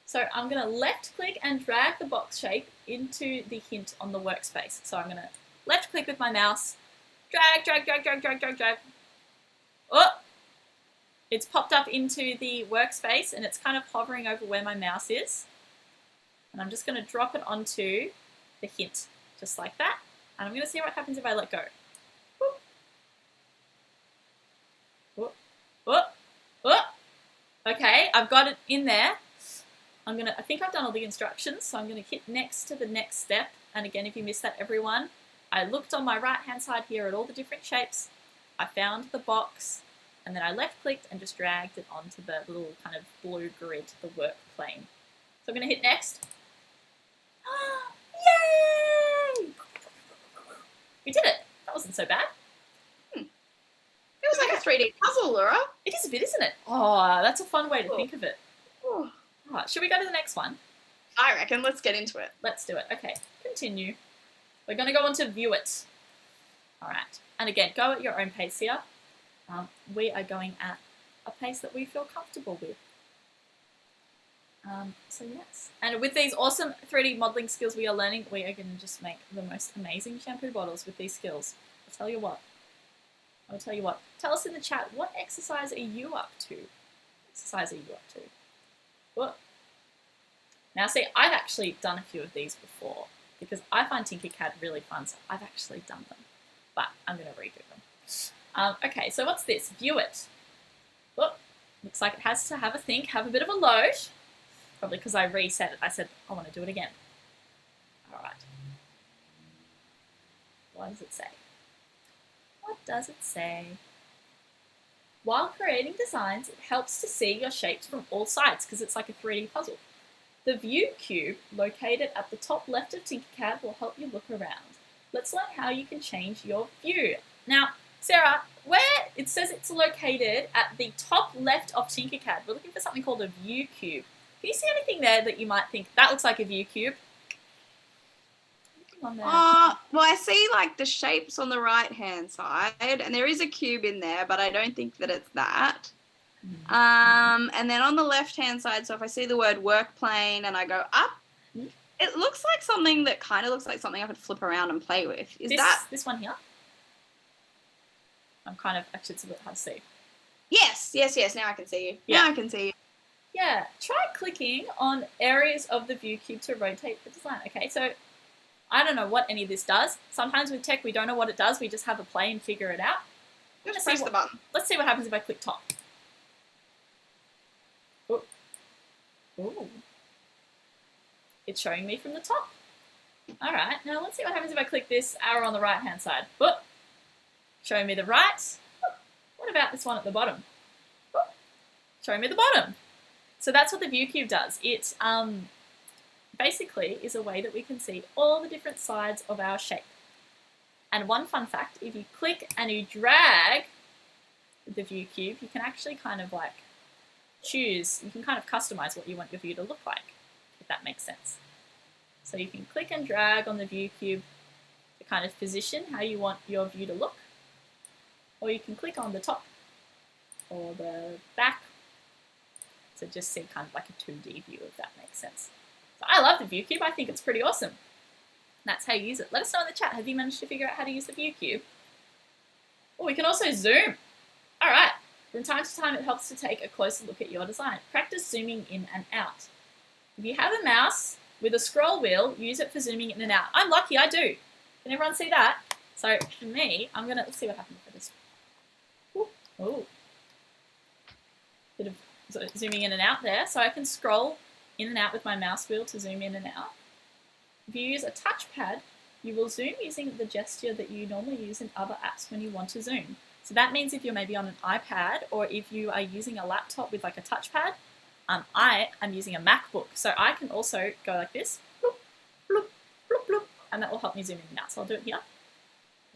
A: So I'm going to left click and drag the box shape into the hint on the workspace. So I'm going to left click with my mouse, drag. Oh! It's popped up into the workspace and it's kind of hovering over where my mouse is. And I'm just going to drop it onto the hint, just like that. And I'm going to see what happens if I let go. Whoop. Whoop. Whoop. Whoop. Okay, I've got it in there. I think I've done all the instructions, so I'm going to hit next to the next step. And again, if you missed that, everyone, I looked on my right-hand side here at all the different shapes. I found the box, and then I left-clicked and just dragged it onto the little kind of blue grid, the work plane. So I'm going to hit next. Yay! We did it. That wasn't so bad.
B: It was like a 3D puzzle, Laura.
A: It is a bit, isn't it? Oh, that's a fun way to
B: Cool.
A: think of it.
B: Oh.
A: Right, should we go to the next one?
B: I reckon. Let's get into it.
A: Let's do it. Okay, continue. We're going to go on to view it. All right. And again, go at your own pace here. We are going at a pace that we feel comfortable with. So yes. And with these awesome 3D modelling skills we are learning, we are going to just make the most amazing shampoo bottles with these skills. I'll tell you what. Tell us in the chat, what exercise are you up to? What? Now see, I've actually done a few of these before because I find Tinkercad really fun, so I've actually done them. But I'm going to redo them. Okay, so what's this? View it. Oh, looks like it has to have a think, have a bit of a load. Probably because I reset it. I said, I want to do it again. All right. What does it say? What does it say? While creating designs, it helps to see your shapes from all sides because it's like a 3D puzzle. The view cube located at the top left of Tinkercad will help you look around. Let's learn how you can change your view. Now, Sarah, where it says it's located at the top left of Tinkercad, we're looking for something called a view cube. Can you see anything there that you might think, that looks like a view cube? On there.
B: Well, I see like the shapes on the right-hand side, and there is a cube in there, but I don't think that it's that. And then on the left-hand side, so if I see the word work plane and I go up, it looks like something that kind of looks like something I could flip around and play with. Is that
A: this one here? I'm kind of, actually it's a bit hard to see.
B: Yes. Now I can see you.
A: Yeah.
B: Now I can see you.
A: Yeah, try clicking on areas of the view cube to rotate the design. Okay, so I don't know what any of this does. Sometimes with tech, we don't know what it does. We just have a play and figure it out.
B: Just press the button.
A: Let's see what happens if I click top. Ooh. Ooh. It's showing me from the top. All right, now let's see what happens if I click this arrow on the right-hand side. Ooh. Showing me the right. Ooh. What about this one at the bottom? Ooh. Showing me the bottom. So that's what the view cube does. It basically is a way that we can see all the different sides of our shape. And one fun fact, if you click and you drag the view cube, you can actually kind of like choose, you can kind of customize what you want your view to look like, if that makes sense. So you can click and drag on the view cube to kind of position how you want your view to look. Or you can click on the top or the back to just see kind of like a 2D view, if that makes sense. So I love the view cube. I think it's pretty awesome. That's how you use it. Let us know in the chat. Have you managed to figure out how to use the view cube? Oh, we can also zoom. All right. From time to time, it helps to take a closer look at your design. Practice zooming in and out. If you have a mouse with a scroll wheel, use it for zooming in and out. I'm lucky, I do. Can everyone see that? So for me, let's see what happens for this. Ooh. Bit of zooming in and out there. So I can scroll in and out with my mouse wheel to zoom in and out. If you use a touchpad, you will zoom using the gesture that you normally use in other apps when you want to zoom. So that means if you're maybe on an iPad or if you are using a laptop with like a touchpad, I am using a MacBook. So I can also go like this, bloop, bloop, bloop, bloop, and that will help me zoom in and out. So I'll do it here.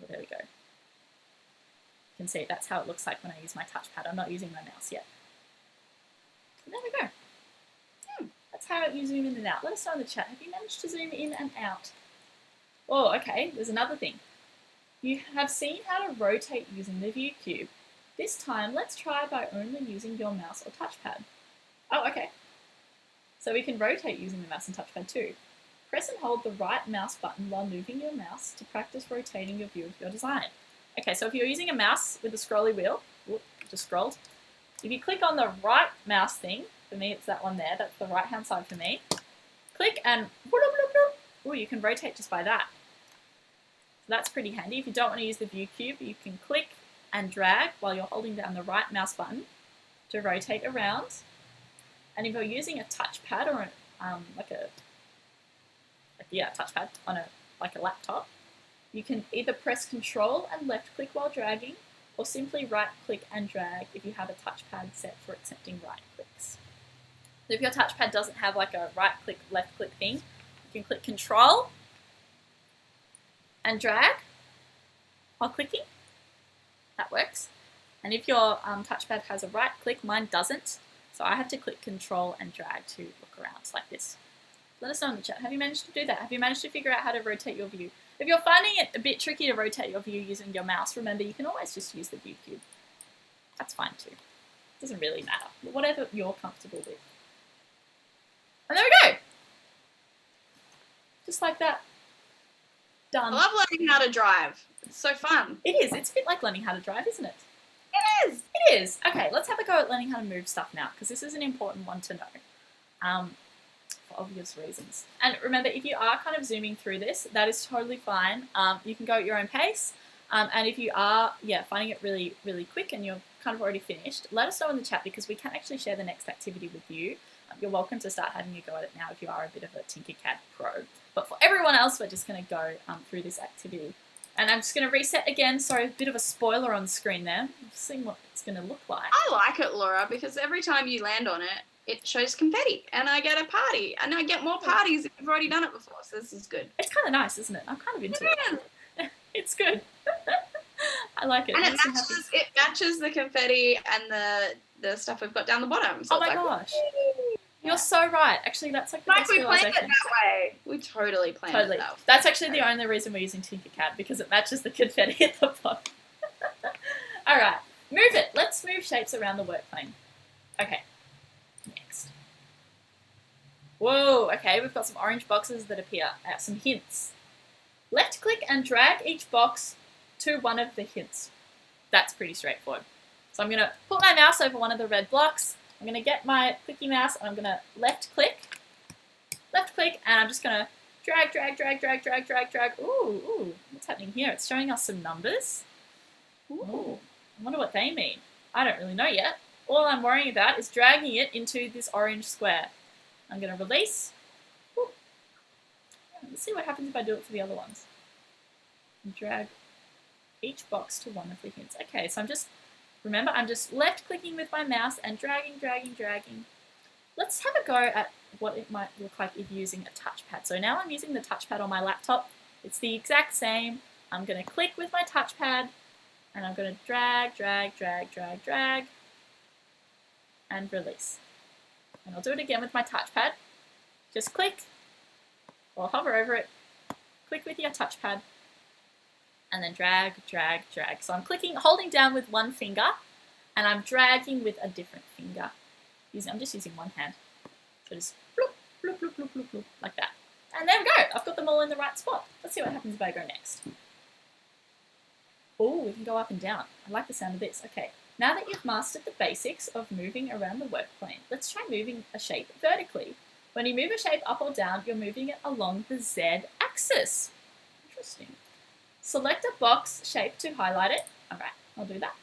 A: Oh, there we go. You can see that's how it looks like when I use my touchpad. I'm not using my mouse yet. So there we go. That's how you zoom in and out. Let us know in the chat. Have you managed to zoom in and out? Oh, okay. There's another thing. You have seen how to rotate using the view cube. This time, let's try by only using your mouse or touchpad. Oh, okay. So we can rotate using the mouse and touchpad too. Press and hold the right mouse button while moving your mouse to practice rotating your view of your design. Okay, so if you're using a mouse with a scrolly wheel, whoop, just scrolled. If you click on the right mouse thing, for me it's that one there, that's the right hand side for me. Click and Oh, you can rotate just by that. So that's pretty handy. If you don't want to use the view cube, you can click and drag while you're holding down the right mouse button to rotate around. And if you're using a touchpad or touchpad on a laptop, you can either press Control and left click while dragging, or simply right click and drag if you have a touchpad set for accepting right clicks. So if your touchpad doesn't have like a right click, left click thing, you can click Control and drag while clicking. That works. And if your touchpad has a right click, mine doesn't, so I have to click Control and drag to look around. It's like this. Let us know in the chat. Have you managed to do that? Have you managed to figure out how to rotate your view? If you're finding it a bit tricky to rotate your view using your mouse, remember you can always just use the view cube. That's fine too. It doesn't really matter. Whatever you're comfortable with. And there we go. Just like that. Done.
B: I love learning how to drive. It's so fun.
A: It is. It's a bit like learning how to drive, isn't it?
B: It is.
A: It is. Okay, let's have a go at learning how to move stuff now, because this is an important one to know. For obvious reasons. And remember, if you are kind of zooming through this, that is totally fine. You can go at your own pace. And if you are, finding it really, really quick and you're kind of already finished, let us know in the chat, because we can actually share the next activity with you. You're welcome to start having a go at it now if you are a bit of a Tinkercad pro. But for everyone else, we're just going to go through this activity. And I'm just going to reset again. Sorry, a bit of a spoiler on the screen there. Seeing what it's going to look like.
B: I like it, Laura, because every time you land on it, it shows confetti, and I get a party, and I get more parties if you've already done it before, so this is good.
A: It's kind of nice, isn't it? I'm kind of into it. It's good. I like it.
B: And it matches the confetti and the stuff we've got down the bottom. So
A: oh my gosh. You're so right. Actually, that's like the best
B: we planned
A: realization.
B: it that way. We totally planned it that way.
A: That's actually the only reason we're using Tinkercad, because it matches the confetti at the bottom. All right, move it. Let's move shapes around the work plane. Okay, next. Whoa, okay, we've got some orange boxes that appear. Some hints. Left click and drag each box to one of the hints. That's pretty straightforward. So I'm going to put my mouse over one of the red blocks. I'm going to get my clicky mouse and I'm going to left click, and I'm just going to drag. Ooh, what's happening here? It's showing us some numbers. Ooh, I wonder what they mean. I don't really know yet. All I'm worrying about is dragging it into this orange square. I'm going to release. Ooh. Let's see what happens if I do it for the other ones. And drag each box to one of the hints. Okay, so remember, I'm just left clicking with my mouse and dragging. Let's have a go at what it might look like if using a touchpad. So now I'm using the touchpad on my laptop. It's the exact same. I'm going to click with my touchpad and I'm going to drag, and release. And I'll do it again with my touchpad. Just click or hover over it, click with your touchpad, and then drag. So I'm holding down with one finger, and I'm dragging with a different finger. I'm just using one hand. So just bloop, like that. And there we go. I've got them all in the right spot. Let's see what happens if I go next. Oh, we can go up and down. I like the sound of this. Okay, now that you've mastered the basics of moving around the work plane, let's try moving a shape vertically. When you move a shape up or down, you're moving it along the Z axis. Interesting. Select a box shape to highlight it. All right, I'll do that.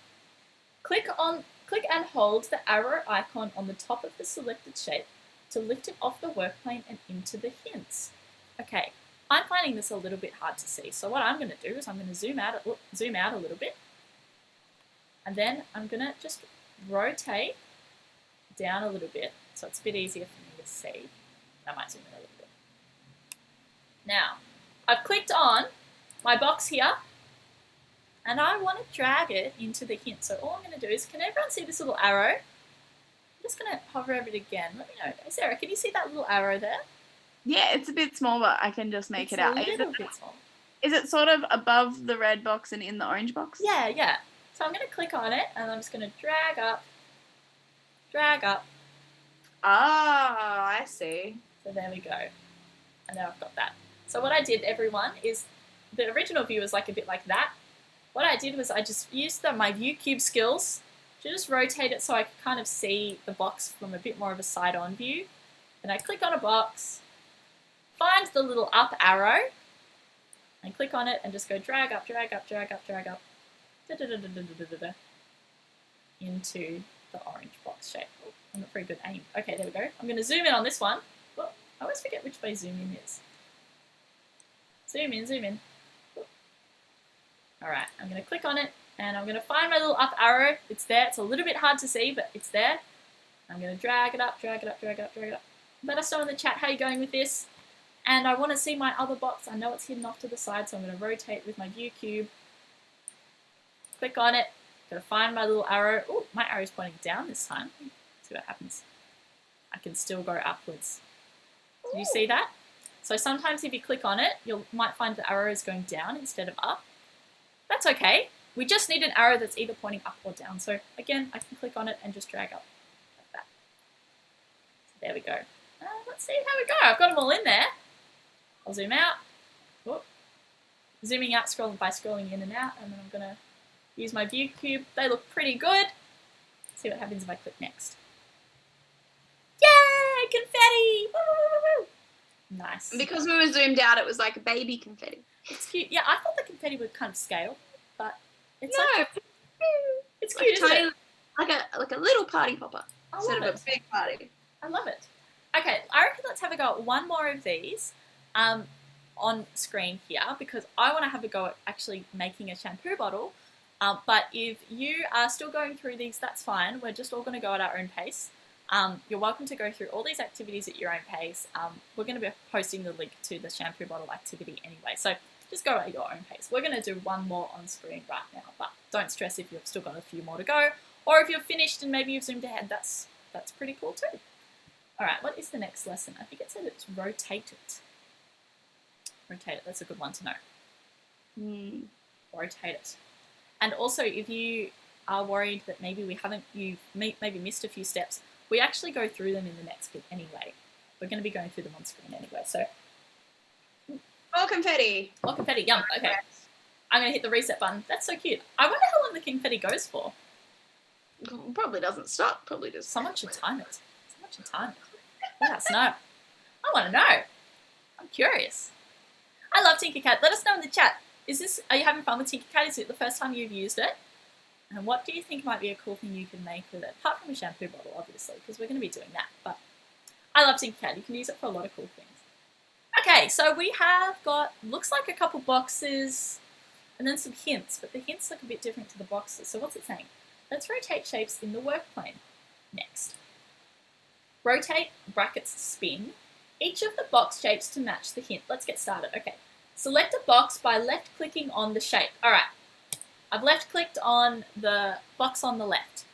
A: Click and hold the arrow icon on the top of the selected shape to lift it off the work plane and into the hints. Okay, I'm finding this a little bit hard to see. So what I'm going to do is I'm going to zoom out a little bit, and then I'm going to just rotate down a little bit so it's a bit easier for me to see. I might zoom in a little bit. Now, I've clicked on my box here, and I want to drag it into the hint. So all I'm going to do is, can everyone see this little arrow? I'm just going to hover over it again. Let me know. Sarah, can you see that little arrow there?
B: Yeah, it's a bit small, but I can just make it out.
A: It's a little bit small.
B: Is it sort of above the red box and in the orange box?
A: Yeah. So I'm going to click on it, and I'm just going to drag up.
B: Oh, I see.
A: So there we go. And now I've got that. So what I did, everyone, is the original view was like a bit like that. What I did was I just used my view cube skills to just rotate it so I could kind of see the box from a bit more of a side-on view. And I click on a box, find the little up arrow and click on it and just go drag up, drag up, drag up, drag up into the orange box shape. Oh, I'm not very good aim. Okay, there we go. I'm going to zoom in on this one. Oh, I always forget which way zoom in is. Zoom in, zoom in. Alright, I'm going to click on it and I'm going to find my little up arrow. It's there. It's a little bit hard to see, but it's there. I'm going to drag it up, drag it up, drag it up, drag it up. Let us know in the chat how you're going with this. And I want to see my other box. I know it's hidden off to the side, so I'm going to rotate with my view cube. Click on it. Got to find my little arrow. Oh, my arrow's pointing down this time. Let's see what happens. I can still go upwards. Did you see that? So sometimes if you click on it, you might find the arrow is going down instead of up. That's okay. We just need an arrow that's either pointing up or down. So again, I can click on it and just drag up like that. So there we go. Let's see how we go. I've got them all in there. I'll zoom out. Whoop. Zooming out by scrolling in and out, and then I'm going to use my view cube. They look pretty good. Let's see what happens if I click next. Yay! Confetti! Woo! Nice.
B: And because we were zoomed out, it was like a baby confetti.
A: It's cute. Yeah, I thought the confetti would kind of scale, but it's it's
B: like
A: cute, isn't
B: tiny,
A: it?
B: Like a little party popper instead of
A: it.
B: a big party.
A: I love it. Okay, I reckon let's have a go at one more of these on screen here because I want to have a go at actually making a shampoo bottle. But if you are still going through these, that's fine. We're just all going to go at our own pace. You're welcome to go through all these activities at your own pace. We're going to be posting the link to the shampoo bottle activity anyway, so just go at your own pace. We're going to do one more on screen right now, but don't stress if you've still got a few more to go, or if you're finished and maybe you've zoomed ahead, that's pretty cool too. Alright, what is the next lesson? I think it said it's rotate it. Rotate it, that's a good one to know. Rotate it. And also, if you are worried that maybe you've maybe missed a few steps, we actually go through them in the next bit anyway. We're going to be going through them on screen anyway, so.
B: Oh, confetti.
A: Oh, confetti, yum, okay. I'm going to hit the reset button. That's so cute. I wonder how long the confetti goes for.
B: Probably doesn't stop, probably just.
A: Someone should time it. Someone should time it. Let us know. I want to know. I'm curious. I love Tinkercad. Let us know in the chat. Are you having fun with Tinkercad? Is it the first time you've used it? And what do you think might be a cool thing you can make with it? Apart from a shampoo bottle, obviously, because we're going to be doing that. But I love Tinkercad. You can use it for a lot of cool things. Okay, so we have got, looks like a couple boxes and then some hints, but the hints look a bit different to the boxes. So what's it saying? Let's rotate shapes in the work plane. Next. Rotate, brackets, spin, each of the box shapes to match the hint. Let's get started. Okay. Select a box by left-clicking on the shape. Alright. I've left-clicked on the box on the left.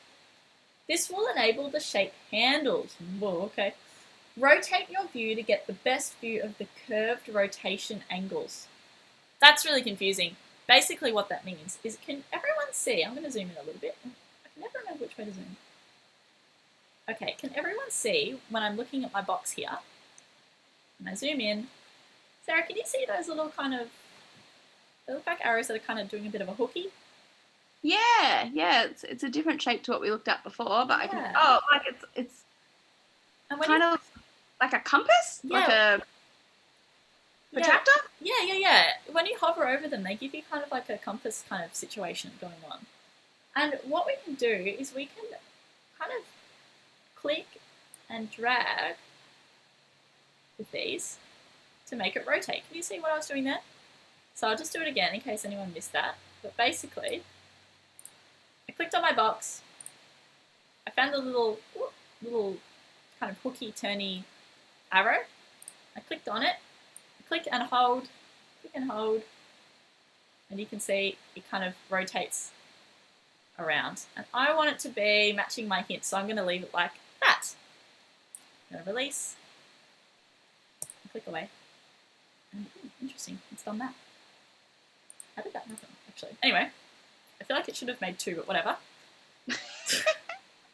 A: This will enable the shape handles. Whoa, okay. Rotate your view to get the best view of the curved rotation angles. That's really confusing. Basically what that means is, can everyone see? I'm going to zoom in a little bit. I can never remember which way to zoom. Okay, can everyone see when I'm looking at my box here? When I zoom in, Sarah, can you see those little kind of, they look like arrows that are kind of doing a bit of a hooky?
B: Yeah, it's a different shape to what we looked at before, but
A: Yeah.
B: it's
A: And when
B: kind of like a compass,
A: Yeah.
B: like a protractor.
A: Yeah. When you hover over them, they give you kind of like a compass kind of situation going on. And what we can do is we can kind of click and drag with these to make it rotate. Can you see what I was doing there? So I'll just do it again in case anyone missed that. But basically, I clicked on my box. I found the little kind of hooky, turny arrow. I clicked on it. Click and hold, and you can see it kind of rotates around. And I want it to be matching my hint, so I'm going to leave it like that. I'm going to release, and click away. And, interesting, it's done that. How did that happen, actually? Anyway, I feel like it should have made two, but whatever.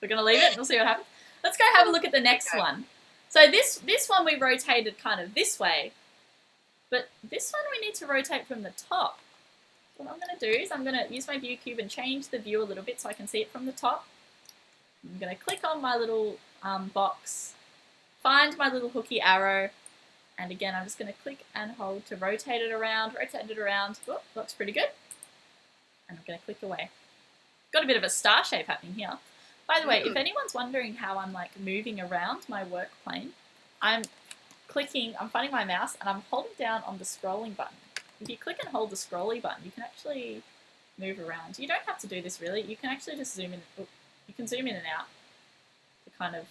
A: We're going to leave it and we'll see what happens. Let's go have a look at the next one. So this one we rotated kind of this way, but this one we need to rotate from the top. So what I'm going to do is I'm going to use my view cube and change the view a little bit so I can see it from the top. I'm going to click on my little box, find my little hooky arrow, And again, I'm just going to click and hold to rotate it around. Oh, looks pretty good. And I'm going to click away. Got a bit of a star shape happening here. By the way, if anyone's wondering how I'm like moving around my work plane, I'm finding my mouse and I'm holding down on the scrolling button. If you click and hold the scrolly button, you can actually move around. You don't have to do this really. You can actually just zoom in. You can zoom in and out to kind of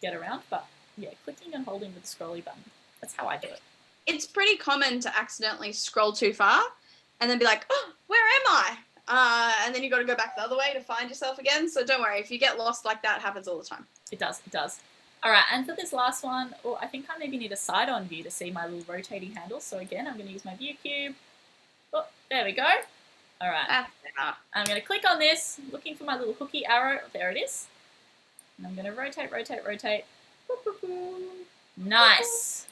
A: get around. But yeah, clicking and holding with the scrolly button. That's how I do it.
B: It's pretty common to accidentally scroll too far and then be like, oh, where am I? And then you've got to go back the other way to find yourself again. So don't worry, if you get lost like that, it happens all the time.
A: It does. All right, and for this last one, I think I maybe need a side-on view to see my little rotating handle. So again, I'm going to use my view cube. Oh, there we go. All right. I'm going to click on this, looking for my little hooky arrow. There it is. And I'm going to rotate. Nice.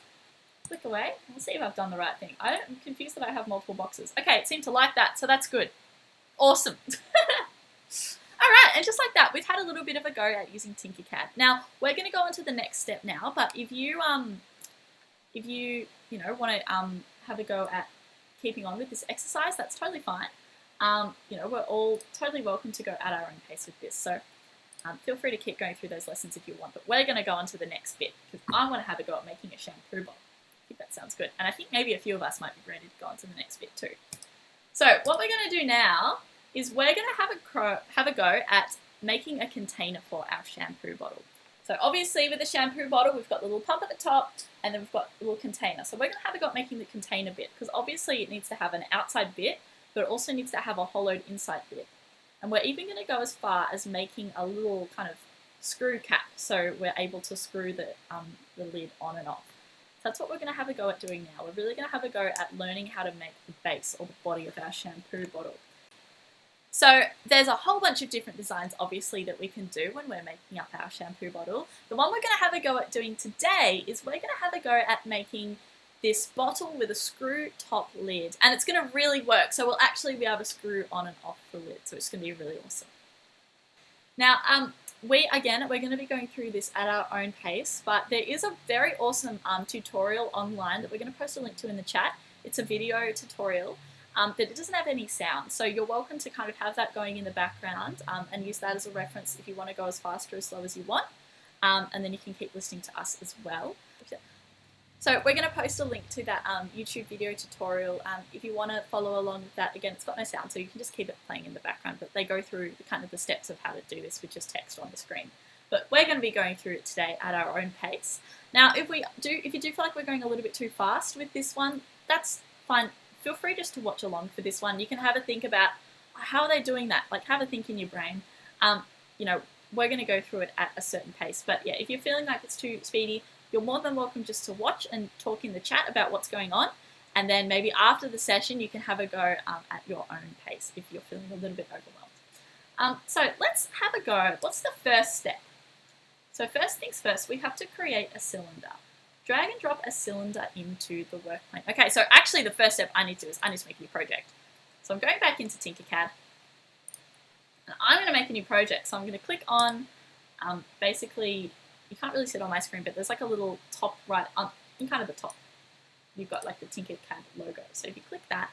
A: Click away. We'll see if I've done the right thing. I'm confused that I have multiple boxes. Okay, it seemed to like that, so that's good. Awesome. All right, and just like that, we've had a little bit of a go at using Tinkercad. Now, we're going to go on to the next step now, but if you want to have a go at keeping on with this exercise, that's totally fine. We're all totally welcome to go at our own pace with this. So feel free to keep going through those lessons if you want, but we're going to go on to the next bit because I want to have a go at making a shampoo bottle. I think that sounds good. And I think maybe a few of us might be ready to go on to the next bit too. So what we're going to do now is we're going to have a go at making a container for our shampoo bottle. So obviously with the shampoo bottle, we've got the little pump at the top and then we've got a little container. So we're going to have a go at making the container bit because obviously it needs to have an outside bit, but it also needs to have a hollowed inside bit. And we're even going to go as far as making a little kind of screw cap so we're able to screw the lid on and off. So that's what we're going to have a go at doing now. We're really going to have a go at learning how to make the base or the body of our shampoo bottle. So there's a whole bunch of different designs obviously that we can do when we're making up our shampoo bottle. The one we're going to have a go at doing today is we're going to have a go at making this bottle with a screw top lid, and it's going to really work. So we'll actually be able to screw on and off the lid, so it's going to be really awesome. Now, we're going to be going through this at our own pace, but there is a very awesome tutorial online that we're going to post a link to in the chat. It's a video tutorial, but it doesn't have any sound, so you're welcome to kind of have that going in the background and use that as a reference if you want to go as fast or as slow as you want, and then you can keep listening to us as well. So we're going to post a link to that YouTube video tutorial. If you want to follow along with that, again, it's got no sound, so you can just keep it playing in the background, but they go through the steps of how to do this with just text on the screen. But we're going to be going through it today at our own pace. Now, if you do feel like we're going a little bit too fast with this one, that's fine. Feel free just to watch along for this one. You can have a think about how are they doing that? Like, have a think in your brain. We're going to go through it at a certain pace. But yeah, if you're feeling like it's too speedy, you're more than welcome just to watch and talk in the chat about what's going on. And then maybe after the session, you can have a go at your own pace if you're feeling a little bit overwhelmed. So let's have a go. What's the first step? So first things first, we have to create a cylinder. Drag and drop a cylinder into the work plane. Okay, so actually the first step I need to do is I need to make a new project. So I'm going back into Tinkercad. And I'm going to make a new project. So I'm going to click on, basically, you can't really see it on my screen, but there's like a little top right, in kind of the top, you've got like the Tinkercad logo. So if you click that,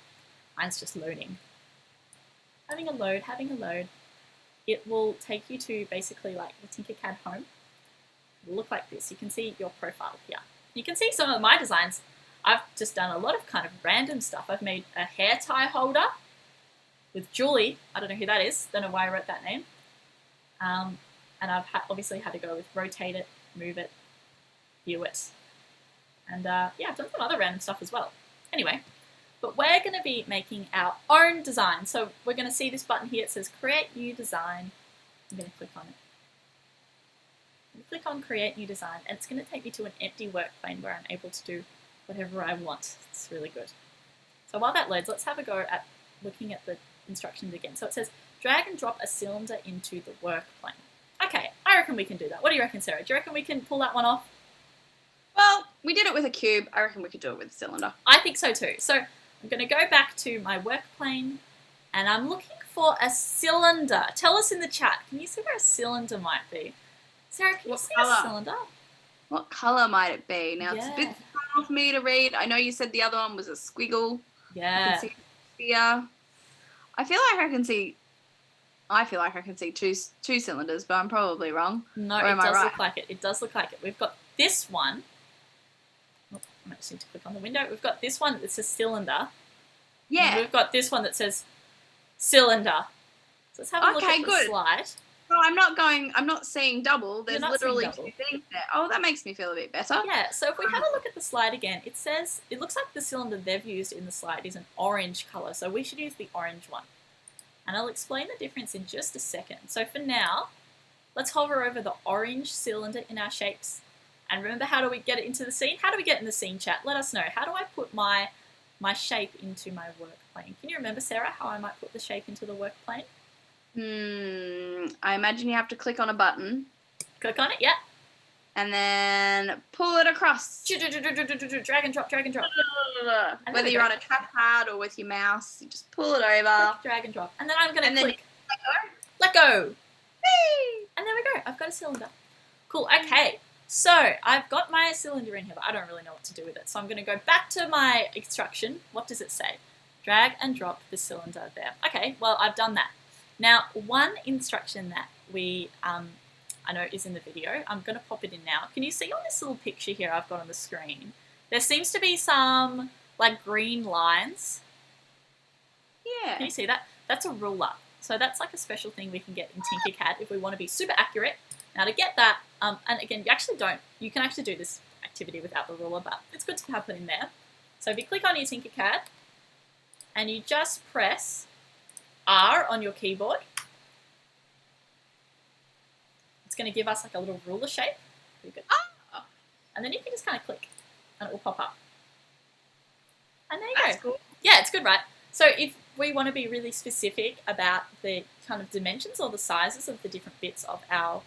A: mine's just loading. Having a load, it will take you to basically like the Tinkercad home. It will look like this. You can see your profile here. You can see some of my designs. I've just done a lot of kind of random stuff. I've made a hair tie holder with Julie. I don't know who that is. Don't know why I wrote that name. And I've obviously had to go with rotate it, move it, view it. And yeah, I've done some other random stuff as well. Anyway, but we're going to be making our own design. So we're going to see this button here. It says create new design. I'm going to click on it. Click on create new design, and it's going to take me to an empty work plane where I'm able to do whatever I want. It's really good. So while that loads, let's have a go at looking at the instructions again. So it says drag and drop a cylinder into the work plane. Okay, I reckon we can do that. What do you reckon, Sarah? Do you reckon we can pull that one off?
B: Well, we did it with a cube. I reckon we could do it with a cylinder.
A: I think so too. So I'm going to go back to my work plane, and I'm looking for a cylinder. Tell us in the chat. Can you see where a cylinder might be? Sarah, can you see a cylinder?
B: What colour might it be? Now, it's a bit for me to read. I know you said the other one was a squiggle.
A: Yeah.
B: I can see sphere. I feel like I can see two cylinders, but I'm probably wrong.
A: No,
B: or
A: it
B: am I
A: does
B: right?
A: look like it. It does look like it. We've got this one. Oh, I might just need to click on the window. We've got this one that says cylinder.
B: Yeah.
A: And we've got this one that says cylinder. So let's have a look at the slide.
B: So I'm not seeing double. There's literally
A: double.
B: two things there. Oh, that makes me feel a bit better.
A: Yeah, so if we have a look at the slide again, it says, it looks like the cylinder they've used in the slide is an orange colour, so we should use the orange one. And I'll explain the difference in just a second. So for now, let's hover over the orange cylinder in our shapes. And remember, how do we get it into the scene? How do we get in the scene, chat? Let us know. How do I put my shape into my work plane? Can you remember, Sarah, how I might put the shape into the work plane?
B: I imagine you have to click on a button.
A: Click on it, yeah.
B: And then pull it across.
A: Drag and drop, drag and drop. And
B: whether you're on a trackpad or with your mouse, you just pull it over.
A: Click, drag and drop. And then I'm going to click.
B: Let go.
A: Let go. Whee! And there we go. I've got a cylinder. Cool. Okay. So I've got my cylinder in here, but I don't really know what to do with it. So I'm going to go back to my instruction. What does it say? Drag and drop the cylinder there. Okay. Well, I've done that. Now, one instruction that we, I know is in the video, I'm going to pop it in now. Can you see on this little picture here I've got on the screen? There seems to be some, like, green lines.
B: Yeah.
A: Can you see that? That's a ruler. So that's like a special thing we can get in Tinkercad if we want to be super accurate. Now to get that, and again, you can actually do this activity without the ruler, but it's good to have it in there. So if you click on your Tinkercad, and you just press R on your keyboard, it's going to give us like a little ruler shape. Pretty good.
B: Oh.
A: And then you can just kind of click and it will pop up. And there you
B: That's
A: go.
B: Cool.
A: Yeah, it's good, right? So if we want to be really specific about the kind of dimensions or the sizes of the different bits of our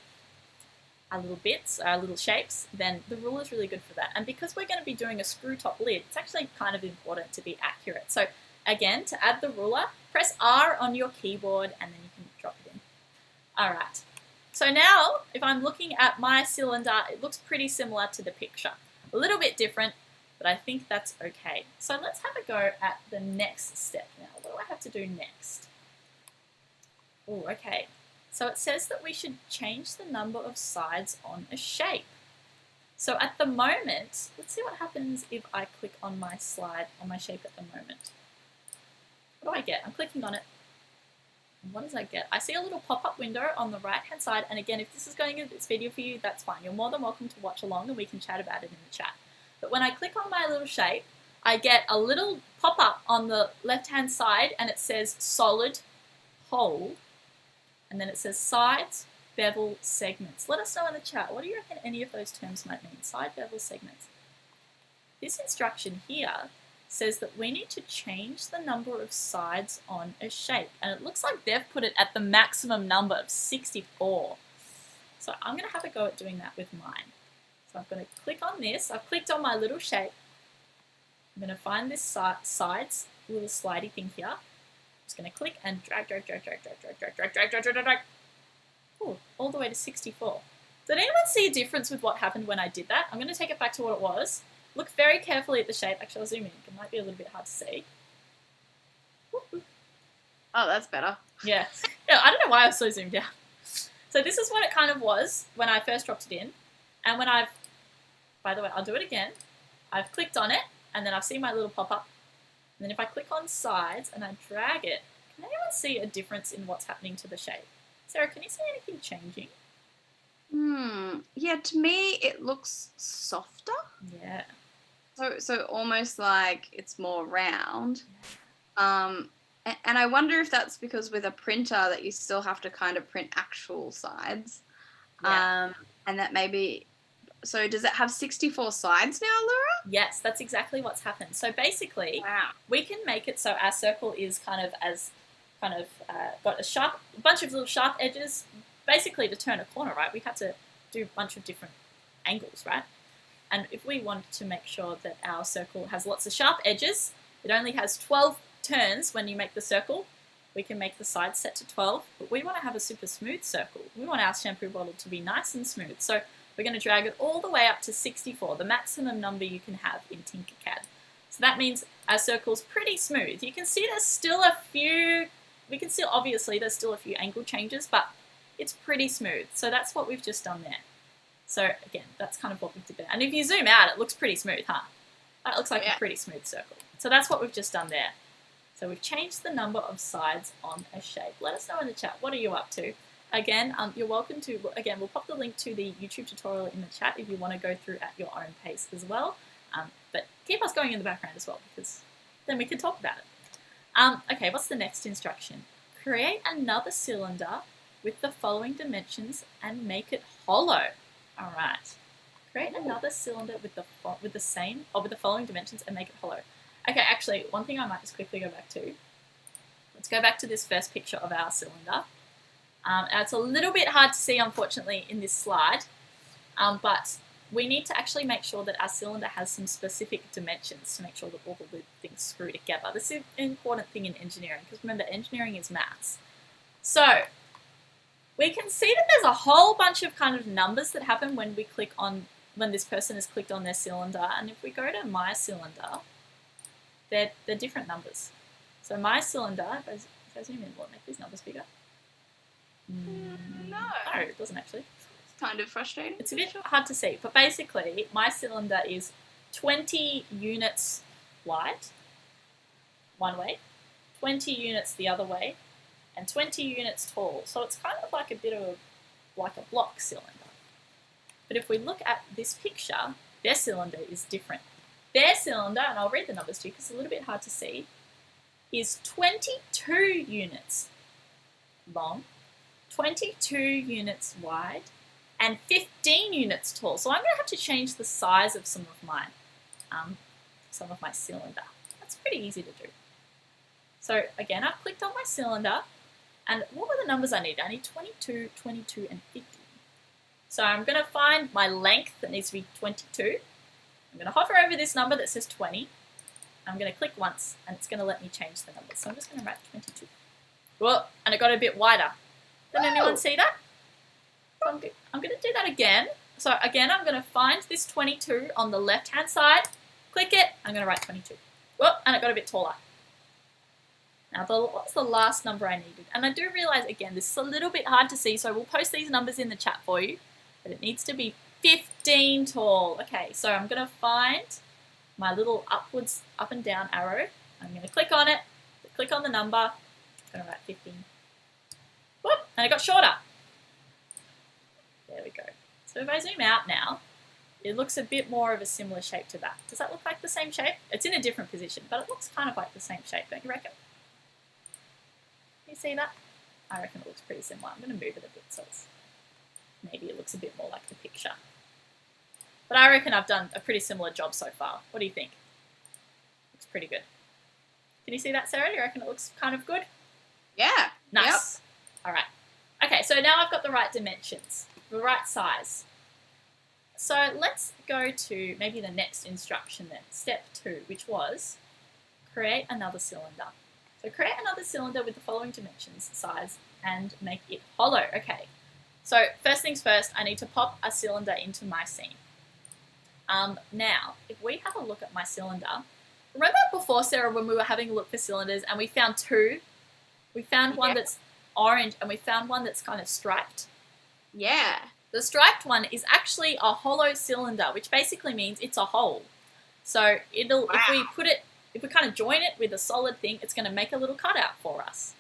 A: little shapes, then the ruler is really good for that. And because we're going to be doing a screw top lid, it's actually kind of important to be accurate. So again, to add the ruler, press R on your keyboard and then you can drop it in. All right. So now, if I'm looking at my cylinder, it looks pretty similar to the picture. A little bit different, but I think that's okay. So let's have a go at the next step now. What do I have to do next? Oh, okay. So it says that we should change the number of sides on a shape. So at the moment, let's see what happens if I click on my slide, on my shape at the moment. What do I get? I'm clicking on it. And what does I get? I see a little pop-up window on the right-hand side. And again, if this is going into this video for you, that's fine. You're more than welcome to watch along and we can chat about it in the chat. But when I click on my little shape, I get a little pop-up on the left-hand side and it says solid, whole, and then it says sides, bevel, segments. Let us know in the chat, what do you reckon any of those terms might mean? Side, bevel, segments. This instruction here says that we need to change the number of sides on a shape. And it looks like they've put it at the maximum number of 64. So I'm going to have a go at doing that with mine. So I'm going to click on this. I've clicked on my little shape. I'm going to find this sides little slidey thing here. I'm just going to click and drag, drag, drag, drag, drag, drag, drag, drag, drag, drag, drag, drag, drag. Ooh, all the way to 64. Did anyone see a difference with what happened when I did that? I'm going to take it back to what it was. Look very carefully at the shape. Actually, I'll zoom in. It might be a little bit hard to see.
B: Oh, that's better.
A: Yeah. Yeah, I don't know why I was so zoomed out. So this is what it kind of was when I first dropped it in. And when by the way, I'll do it again. I've clicked on it, and then I've seen my little pop-up. And then if I click on sides and I drag it, can anyone see a difference in what's happening to the shape? Sarah, can you see anything changing?
B: Yeah, to me it looks softer.
A: Yeah.
B: So almost like it's more round. And I wonder if that's because with a printer that you still have to kind of print actual sides.
A: Yeah.
B: And that maybe, so does it have 64 sides now, Laura?
A: Yes, that's exactly what's happened. So basically, we can make it so our circle is got a bunch of little sharp edges. Basically, to turn a corner, right, we have to do a bunch of different angles, right? And if we want to make sure that our circle has lots of sharp edges, it only has 12 turns when you make the circle. We can make the sides set to 12, but we want to have a super smooth circle. We want our shampoo bottle to be nice and smooth. So we're going to drag it all the way up to 64, the maximum number you can have in Tinkercad. So that means our circle's pretty smooth. You can see there's still a few, obviously there's still a few angle changes, but it's pretty smooth. So that's what we've just done there. So again, that's kind of what we did there. And if you zoom out, it looks pretty smooth, huh? That looks like a pretty smooth circle. So that's what we've just done there. So we've changed the number of sides on a shape. Let us know in the chat, what are you up to? Again, you're welcome to, again, we'll pop the link to the YouTube tutorial in the chat if you want to go through at your own pace as well. But keep us going in the background as well, because then we can talk about it. Okay, what's the next instruction? Create another cylinder with the following dimensions and make it hollow. All right. Create another cylinder with the following dimensions and make it hollow. Okay, actually, one thing I might just quickly go back to. Let's go back to this first picture of our cylinder. It's a little bit hard to see, unfortunately, in this slide, but we need to actually make sure that our cylinder has some specific dimensions to make sure that all the things screw together. This is an important thing in engineering, because remember, engineering is maths. So we can see that there's a whole bunch of kind of numbers that happen when we click on, when this person has clicked on their cylinder, and if we go to my cylinder, they're different numbers. So my cylinder, if I zoom in, will it make these numbers bigger?
B: No.
A: No, it doesn't actually.
B: It's kind of frustrating.
A: It's a bit hard to see, but basically my cylinder is 20 units wide, one way, 20 units the other way, and 20 units tall. So it's kind of like a bit of like a block cylinder. But if we look at this picture, their cylinder is different. Their cylinder, and I'll read the numbers to you because it's a little bit hard to see, is 22 units long, 22 units wide, and 15 units tall. So I'm going to have to change the size of some of my cylinder. That's pretty easy to do. So again, I've clicked on my cylinder, and what were the numbers I need? I need 22, 22, and 15. So I'm going to find my length that needs to be 22. I'm going to hover over this number that says 20. I'm going to click once, and it's going to let me change the numbers. So I'm just going to write 22. Whoa, and it got a bit wider. Did anyone see that? So I'm going to do that again. So again, I'm going to find this 22 on the left-hand side, click it, I'm going to write 22. Whoop, and it got a bit taller. Now, what's the last number I needed? And I do realize, again, this is a little bit hard to see, so we'll post these numbers in the chat for you. But it needs to be 15 tall. Okay, so I'm going to find my little upwards, up and down arrow. I'm going to click on it, click on the number. I'm going to write 15. Whoop, and it got shorter. There we go. So if I zoom out now, it looks a bit more of a similar shape to that. Does that look like the same shape? It's in a different position, but it looks kind of like the same shape, don't you reckon? You see that? I reckon it looks pretty similar. I'm going to move it a bit so maybe it looks a bit more like the picture. But I reckon I've done a pretty similar job so far. What do you think? Looks pretty good. Can you see that, Sarah? Do you reckon it looks kind of good?
B: Yeah.
A: Nice. Yep. All right. Okay, so now I've got the right dimensions, the right size. So let's go to maybe the next instruction then, step 2, which was create another cylinder. So create another cylinder with the following dimensions, size, and make it hollow. Okay, so first things first, I need to pop a cylinder into my scene. Now, if we have a look at my cylinder, remember before, Sarah, when we were having a look for cylinders and we found two? We found one that's orange and we found one that's kind of striped.
B: Yeah.
A: The striped one is actually a hollow cylinder, which basically means it's a hole. So it'll, if we kind of join it with a solid thing, it's going to make a little cutout for us.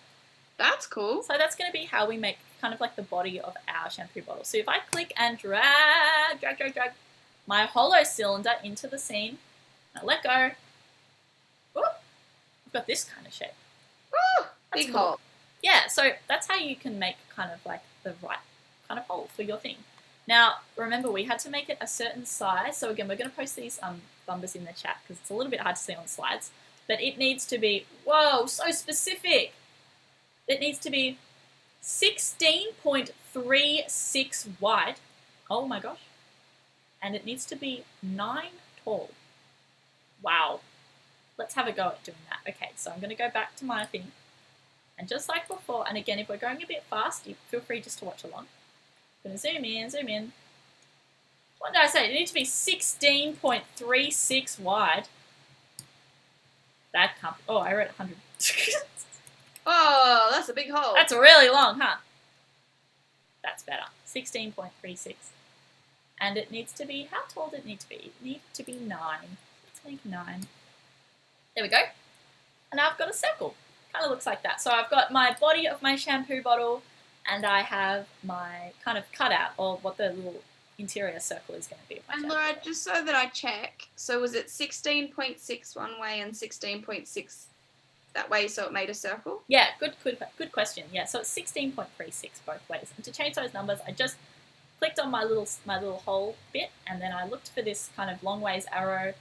B: That's cool.
A: So that's going to be how we make kind of like the body of our shampoo bottle. So if I click and drag my hollow cylinder into the scene, I let go, whoop, I've got this kind of shape.
B: Woo,
A: that's
B: big
A: cool.
B: hole.
A: Yeah, so that's how you can make kind of like the right kind of hole for your thing. Now, remember, we had to make it a certain size. So again, we're going to post these numbers in the chat because it's a little bit hard to see on slides. But it needs to be, whoa, so specific. It needs to be 16.36 wide. Oh my gosh. And it needs to be 9 tall. Wow. Let's have a go at doing that. Okay, so I'm going to go back to my thing. And just like before, and again, if we're going a bit fast, you feel free just to watch along. I'm going to zoom in. What did I say? It needs to be 16.36 wide. That can't be. Oh, I wrote 100.
B: Oh, that's a big hole.
A: That's really long, huh? That's better. 16.36. And it needs to be, how tall did it need to be? It needs to be 9. Let's make 9. There we go. And now I've got a circle. Kind of looks like that. So I've got my body of my shampoo bottle, and I have my kind of cutout, or what the little interior circle is going to be.
B: And Laura, just so that I check, so was it 16.6 one way and 16.6 that way, so it made a circle?
A: Yeah, good question. Yeah, so it's 16.36 both ways. And to change those numbers, I just clicked on my little hole bit, and then I looked for this kind of long ways arrow,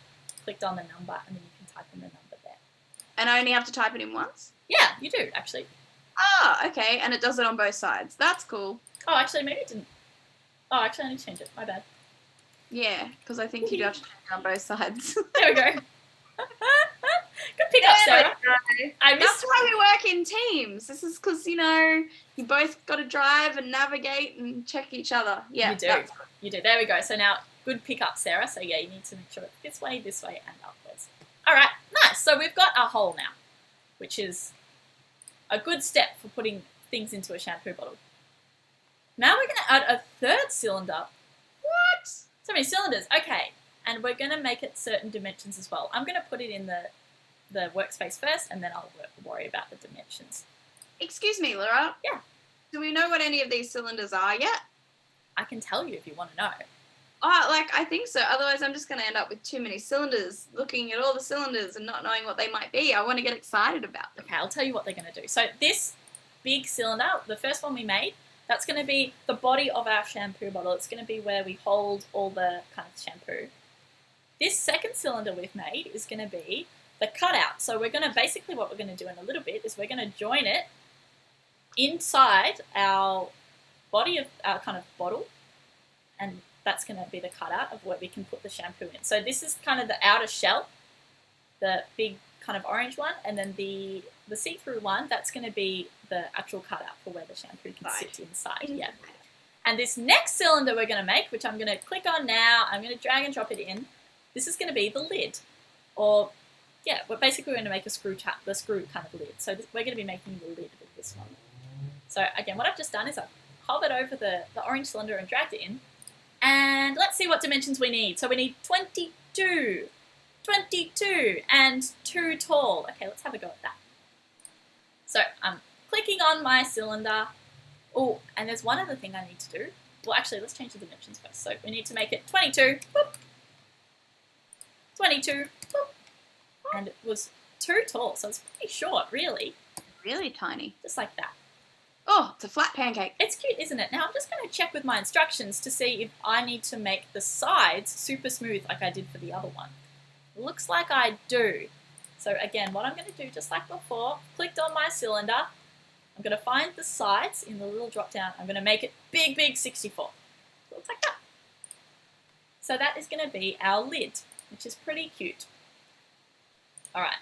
A: clicked on the number, and then you can type in the number there.
B: And I only have to type it in once?
A: Yeah, you do, actually.
B: Ah, okay, and it does it on both sides. That's cool.
A: Oh, actually, maybe it didn't. Oh, actually, I need to change it. My bad.
B: Yeah, because I think you do have to change it on both sides.
A: There we go. Good pick up, Sarah.
B: That's why we work in teams. This is because, you both got to drive and navigate and check each other. Yeah,
A: you do. You do. There we go. So now, good pick up, Sarah. So yeah, you need to make sure it's this way, and upwards. All right, nice. So we've got our hole now, which is a good step for putting things into a shampoo bottle. Now we're going to add a third cylinder.
B: What?
A: So many cylinders. Okay, and we're going to make it certain dimensions as well. I'm going to put it in the workspace first, and then I'll worry about the dimensions.
B: Excuse me, Laura.
A: Yeah.
B: Do we know what any of these cylinders are yet?
A: I can tell you if you want to know.
B: Oh, I think so. Otherwise, I'm just going to end up with too many cylinders, looking at all the cylinders and not knowing what they might be. I want to get excited about them.
A: Okay, I'll tell you what they're going to do. So this big cylinder, the first one we made, that's going to be the body of our shampoo bottle. It's going to be where we hold all the kind of shampoo. This second cylinder we've made is going to be the cutout. So we're going to, basically what we're going to do in a little bit is we're going to join it inside our body of our kind of bottle, and that's going to be the cutout of where we can put the shampoo in. So this is kind of the outer shell, the big kind of orange one, and then the see-through one, that's going to be the actual cutout for where the shampoo can sit inside. Yeah. And this next cylinder we're going to make, which I'm going to click on now, I'm going to drag and drop it in. This is going to be the lid, or yeah, we're basically going to make the screw kind of lid. So we're going to be making the lid with this one. So again, what I've just done is I've hovered over the orange cylinder and dragged it in. And let's see what dimensions we need. So we need 22 and 2 tall. Okay, let's have a go at that. So I'm clicking on my cylinder. Oh, and there's one other thing I need to do. Well, actually, let's change the dimensions first. So we need to make it 22. Boop. 22. Boop. And it was too tall, so it's pretty short, really.
B: Really tiny.
A: Just like that.
B: Oh, it's a flat pancake.
A: It's cute, isn't it? Now I'm just going to check with my instructions to see if I need to make the sides super smooth like I did for the other one. Looks like I do. So again, what I'm going to do, just like before, clicked on my cylinder. I'm going to find the sides in the little drop down. I'm going to make it big 64. Looks like that. So that is going to be our lid, which is pretty cute. All right.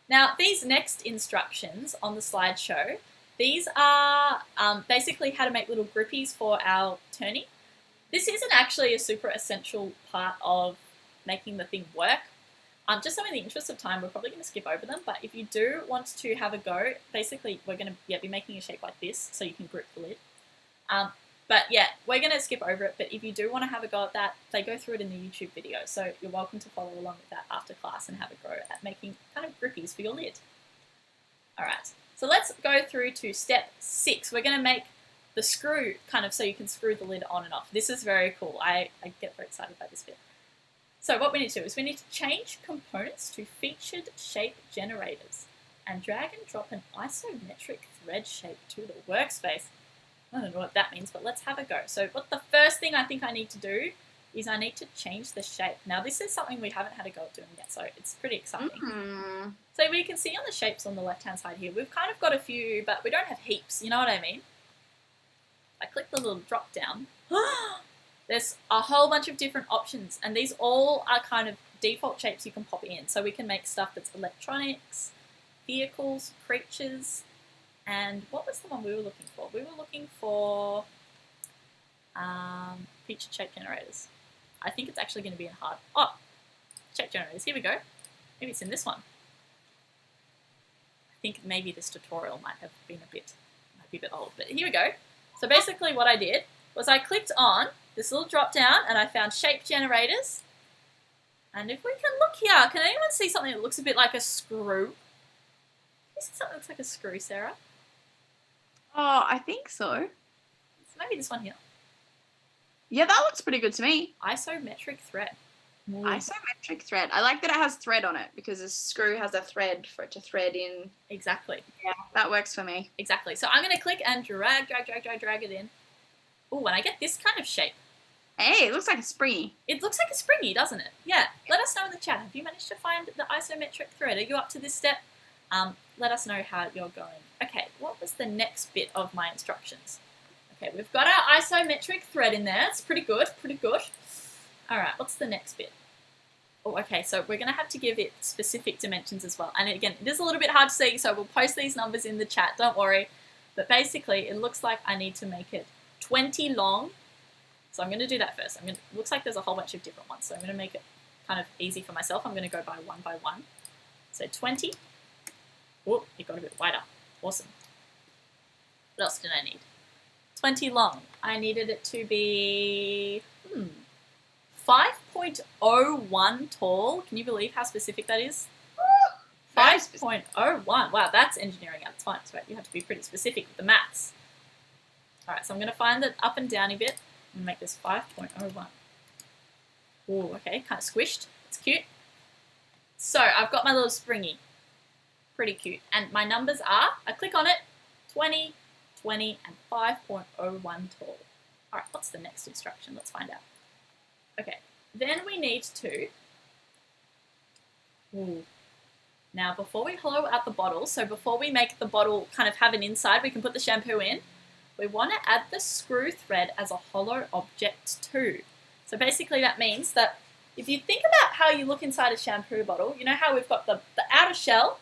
A: Now these next instructions on the slideshow, these are basically how to make little grippies for our turning. This isn't actually a super essential part of making the thing work. Just so in the interest of time, we're probably going to skip over them, but if you do want to have a go, basically we're going to be making a shape like this so you can grip the lid. But yeah, we're going to skip over it, but if you do want to have a go at that, they go through it in the YouTube video, so you're welcome to follow along with that after class and have a go at making kind of grippies for your lid. Alright, so let's go through to step 6. We're going to make the screw kind of so you can screw the lid on and off. This is very cool. I get very excited by this bit. So what we need to do is we need to change components to featured shape generators and drag and drop an isometric thread shape to the workspace. I don't know what that means, but let's have a go. So what the first thing I think I need to do is I need to change the shape. Now this is something we haven't had a go at doing yet, so it's pretty exciting.
B: Mm-hmm.
A: So we can see on the shapes on the left-hand side here, we've kind of got a few, but we don't have heaps, you know what I mean? I click the little drop down. There's a whole bunch of different options, and these all are kind of default shapes you can pop in. So we can make stuff that's electronics, vehicles, creatures, and what was the one we were looking for? We were looking for featured shape generators. I think it's actually going to be in hard. Oh, shape generators. Here we go. Maybe it's in this one. I think maybe this tutorial might be a bit old, but here we go. So basically what I did was I clicked on this little drop down and I found shape generators. And if we can look here, can anyone see something that looks a bit like a screw? Can you see something that looks like a screw, Sarah?
B: Oh, I think so.
A: So maybe this one here.
B: Yeah, that looks pretty good to me.
A: Isometric thread. Ooh.
B: Isometric thread. I like that it has thread on it because a screw has a thread for it to thread in.
A: Exactly.
B: Yeah, that works for me.
A: Exactly. So I'm going to click and drag it in. Oh, and I get this kind of shape.
B: Hey, it looks like a springy.
A: It looks like a springy, doesn't it? Yeah. Let us know in the chat. Have you managed to find the isometric thread? Are you up to this step? Let us know how you're going. Okay, what was the next bit of my instructions? Okay, we've got our isometric thread in there. It's pretty good, pretty good. All right, what's the next bit? Oh, okay, so we're going to have to give it specific dimensions as well. And again, it is a little bit hard to see, so we'll post these numbers in the chat, don't worry. But basically, it looks like I need to make it 20 long. So I'm going to do that first. It looks like there's a whole bunch of different ones, so I'm going to make it kind of easy for myself. I'm going to go by one. So 20. Oh, it got a bit wider. Awesome. What else did I need? 20 long. I needed it to be 5.01 tall. Can you believe how specific that is? 5.01. Wow, that's engineering at its finest, right? You have to be pretty specific with the maths. All right, so I'm going to find the up and downy bit and make this 5.01. Oh, okay, kind of squished. It's cute. So I've got my little springy. Pretty cute. And my numbers are, I click on it, 20, 20, and 5.01 tall. All right, what's the next instruction? Let's find out. Okay, then we need to, now before we hollow out the bottle, so before we make the bottle kind of have an inside, we can put the shampoo in, we want to add the screw thread as a hollow object too. So basically that means that if you think about how you look inside a shampoo bottle, you know how we've got the outer shell,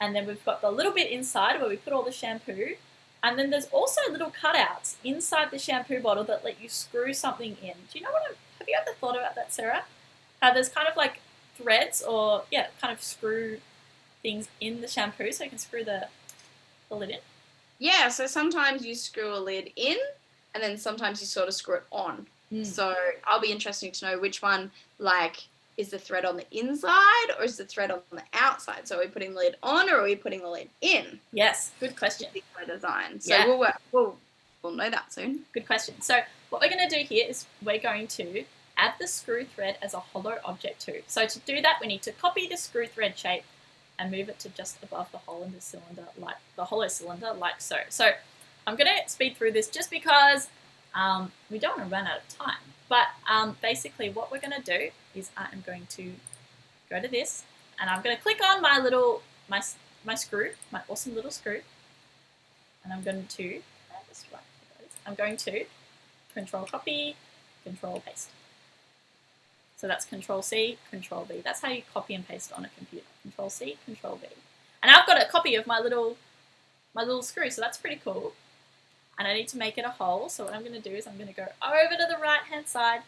A: and then we've got the little bit inside where we put all the shampoo, and then there's also little cutouts inside the shampoo bottle that let you screw something in. Do you know have you ever thought about that, Sarah? How there's kind of like threads or, yeah, kind of screw things in the shampoo so you can screw the lid in?
B: Yeah, so sometimes you screw a lid in and then sometimes you sort of screw it on. So I'll be interested to know which one, like, is the thread on the inside or is the thread on the outside? So are we putting the lid on or are we putting the lid in?
A: Yes, good question.
B: Design. So we'll know that soon.
A: Good question. So what we're going to do here is we're going to add the screw thread as a hollow object too. So to do that, we need to copy the screw thread shape and move it to just above the hollow cylinder, like so. So I'm going to speed through this just because we don't want to run out of time. But basically what we're going to do is I am going to go to this and I'm going to click on my little, my screw, my awesome little screw. And I'm going to, control copy, control paste. So that's control C, control V. That's how you copy and paste on a computer. Control C, control V. And I've got a copy of my little screw, so that's pretty cool. And I need to make it a hole, so what I'm going to do is I'm going to go over to the right-hand side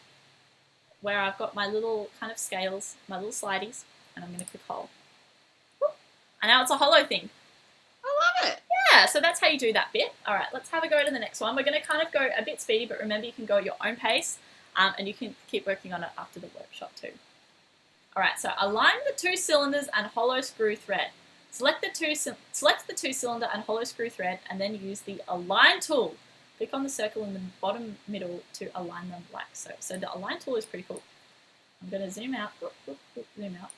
A: where I've got my little kind of scales, my little slideys, and I'm going to click hole. And now it's a hollow thing.
B: I love it.
A: Yeah, so that's how you do that bit. All right, let's have a go to the next one. We're going to kind of go a bit speedy, but remember you can go at your own pace, and you can keep working on it after the workshop too. All right, so align the 2 cylinders and hollow screw thread. Select the two cylinder and hollow screw thread and then use the align tool. Click on the circle in the bottom middle to align them like so. So the align tool is pretty cool. I'm going to zoom out. Zoom out.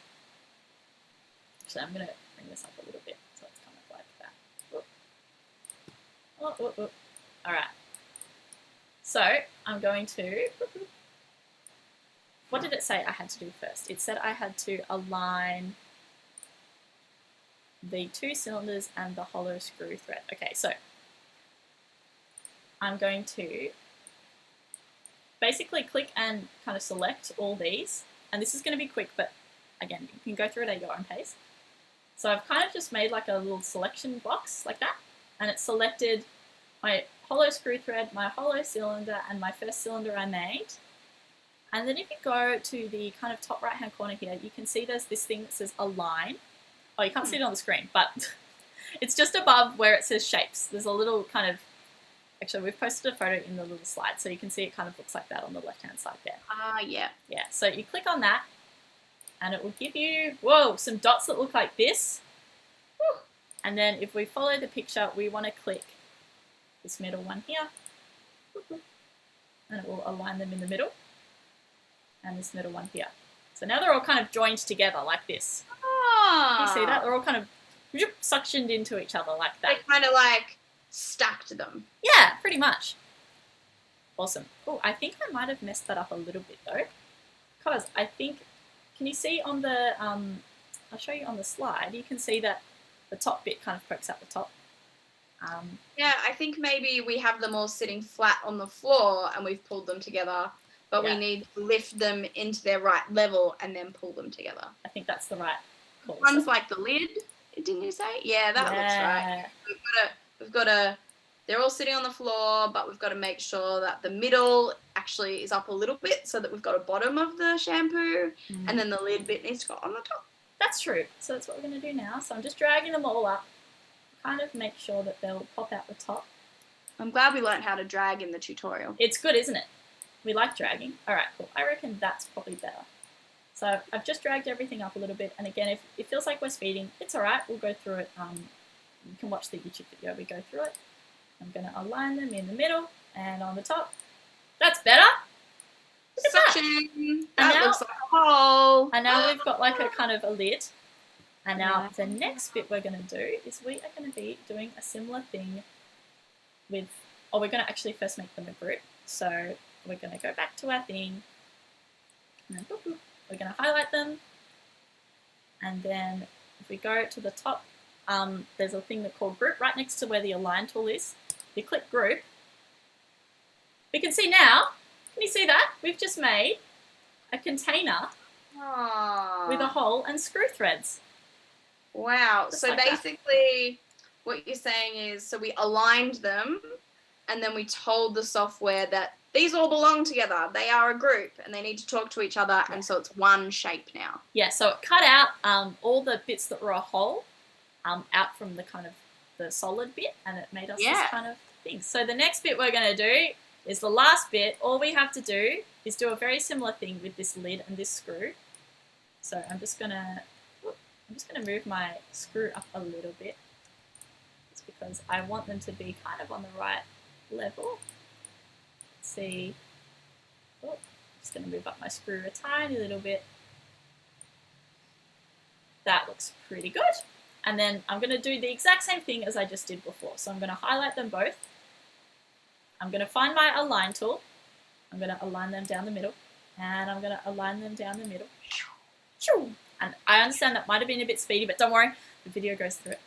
A: Actually, I'm going to bring this up a little bit so it's kind of like that. All right. So I'm going to. What did it say I had to do first? It said I had to align the 2 cylinders and the hollow screw thread. Okay, so I'm going to basically click and kind of select all these, and this is going to be quick, but again, you can go through it at your own pace. So I've kind of just made like a little selection box like that, and it selected my hollow screw thread, my hollow cylinder, and my first cylinder I made. And then if you go to the kind of top right-hand corner here, you can see there's this thing that says align. Oh, you can't see it on the screen, but it's just above where it says shapes. There's a little kind of, actually we've posted a photo in the little slide, so you can see it kind of looks like that on the left-hand side there.
B: Yeah.
A: Yeah, so you click on that, and it will give you, whoa, some dots that look like this. Woo. And then if we follow the picture, we want to click this middle one here, and it will align them in the middle, and this middle one here. So now they're all kind of joined together like this.
B: Oh.
A: You see that? They're all kind of suctioned into each other like that.
B: They kind of like stacked them.
A: Yeah, pretty much. Awesome. Oh, I think I might have messed that up a little bit though, because I think, can you see on the, I'll show you on the slide, you can see that the top bit kind of pokes out the top.
B: Yeah, I think maybe we have them all sitting flat on the floor and we've pulled them together, but we need to lift them into their right level and then pull them together.
A: I think that's the right call.
B: One's like the lid, didn't you say? Yeah, that looks right. We've got to, they're all sitting on the floor, but we've got to make sure that the middle actually is up a little bit so that we've got a bottom of the shampoo, and then the lid bit needs to go on the top.
A: That's true. So that's what we're going to do now. So I'm just dragging them all up, kind of make sure that they'll pop out the top.
B: I'm glad we learned how to drag in the tutorial.
A: It's good, isn't it? We like dragging. All right, cool. I reckon that's probably better. So I've just dragged everything up a little bit, and again, if it feels like we're speeding, it's all right. We'll go through it. You can watch the YouTube video. We go through it. I'm going to align them in the middle and on the top. That's better.
B: Suction. That looks like a hole.
A: And now we've got like a kind of a lid. And now the next bit we're going to do is we are going to be doing a similar thing with, we're going to actually first make them a group. So we're going to go back to our thing. And then we're going to highlight them. And then if we go to the top, there's a thing that's called group right next to where the align tool is. You click group. We can see now, can you see that? We've just made a container with a hole and screw threads.
B: Wow.
A: Just
B: so
A: like
B: basically what you're saying is, so we aligned them and then we told the software that these all belong together. They are a group and they need to talk to each other, and so it's one shape now.
A: Yeah, so it cut out all the bits that were a hole out from the kind of the solid bit, and it made us this kind of thing. So the next bit we're going to do is the last bit. All we have to do is do a very similar thing with this lid and this screw. So I'm just going to move my screw up a little bit. It's because I want them to be kind of on the right level. Let's see. Oh, I'm just going to move up my screw a tiny little bit. That looks pretty good. And then I'm going to do the exact same thing as I just did before. So I'm going to highlight them both. I'm going to find my align tool. I'm going to align them down the middle. And I'm going to align them down the middle. And I understand that might have been a bit speedy, but don't worry, the video goes through it.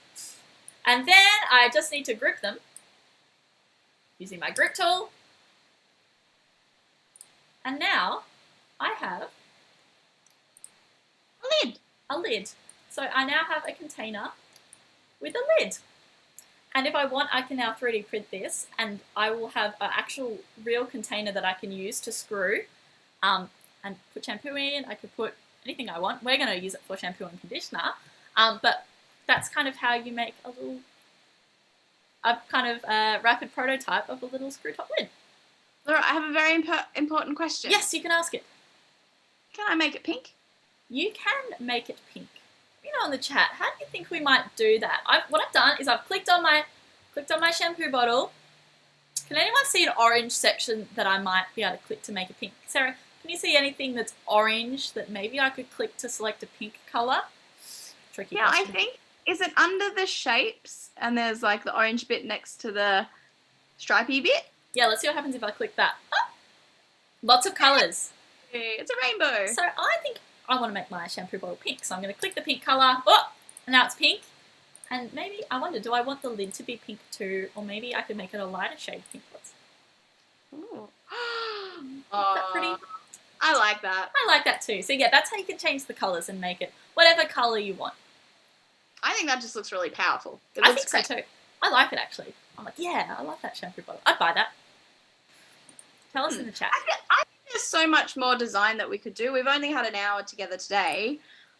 A: And then I just need to group them using my group tool. And now I have a lid. So I now have a container with a lid. And if I want, I can now 3D print this, and I will have an actual real container that I can use to screw and put shampoo in. I could put anything I want. We're going to use it for shampoo and conditioner. But that's kind of how you make a rapid prototype of a little screw top lid.
B: Laura, I have a very important question.
A: Yes, you can ask it.
B: Can I make it pink?
A: You can make it pink. You know, in the chat, how do you think we might do that? What I've done is I've clicked on my shampoo bottle. Can anyone see an orange section that I might be able to click to make it pink? Sarah, can you see anything that's orange that maybe I could click to select a pink color? Tricky question.
B: I think, is it under the shapes and there's like the orange bit next to the stripy bit?
A: Yeah, let's see what happens if I click that. Oh, lots of colors.
B: It's a rainbow.
A: So I think I want to make my shampoo bottle pink. So I'm going to click the pink color. Oh, and now it's pink. And maybe, I wonder, do I want the lid to be pink too? Or maybe I could make it a lighter shade pink.
B: Ooh.
A: Isn't that pretty?
B: I like that.
A: I like that too. So yeah, that's how you can change the colors and make it whatever color you want. I
B: think that just looks really powerful.
A: I think so too. I like it actually. I'm like, yeah, I love that shampoo bottle. I'd buy that. Tell us in the chat.
B: I think there's so much more design that we could do. We've only had an hour together today,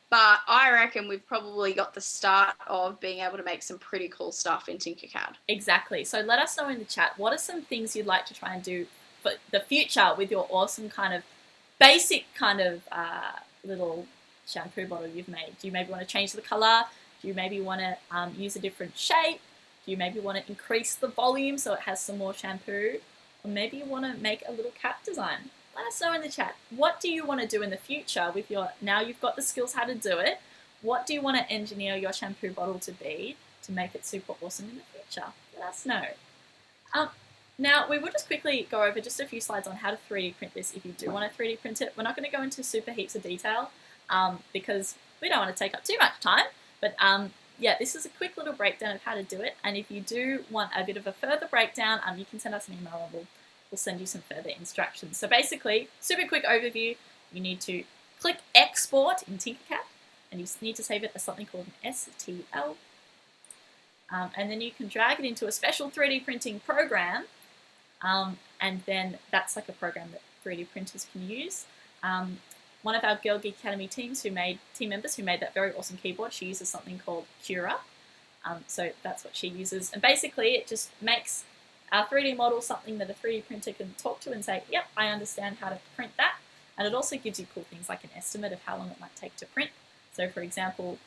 B: but I reckon we've probably got the start of being able to make some pretty cool stuff in Tinkercad.
A: Exactly. So let us know in the chat, what are some things you'd like to try and do for the future with your awesome kind of basic kind of little shampoo bottle you've made? Do you maybe want to change the colour? Do you maybe want to use a different shape? Do you maybe want to increase the volume so it has some more shampoo? Or maybe you want to make a little cap design? Let us know in the chat. What do you want to do in the future with your, now you've got the skills how to do it, what do you want to engineer your shampoo bottle to be to make it super awesome in the future? Let us know. Now, we will just quickly go over just a few slides on how to 3D print this if you do want to 3D print it. We're not going to go into super heaps of detail because we don't want to take up too much time. But yeah, this is a quick little breakdown of how to do it. And if you do want a bit of a further breakdown, you can send us an email and we'll send you some further instructions. So basically, super quick overview, you need to click Export in Tinkercad, and you need to save it as something called an STL. And then you can drag it into a special 3D printing program, and then that's like a program that 3D printers can use. One of our Girl Geek Academy team members who made that very awesome keyboard, she uses something called Cura. So that's what she uses. And basically it just makes our 3D model something that a 3D printer can talk to and say, yep, I understand how to print that. And it also gives you cool things like an estimate of how long it might take to print. So for example,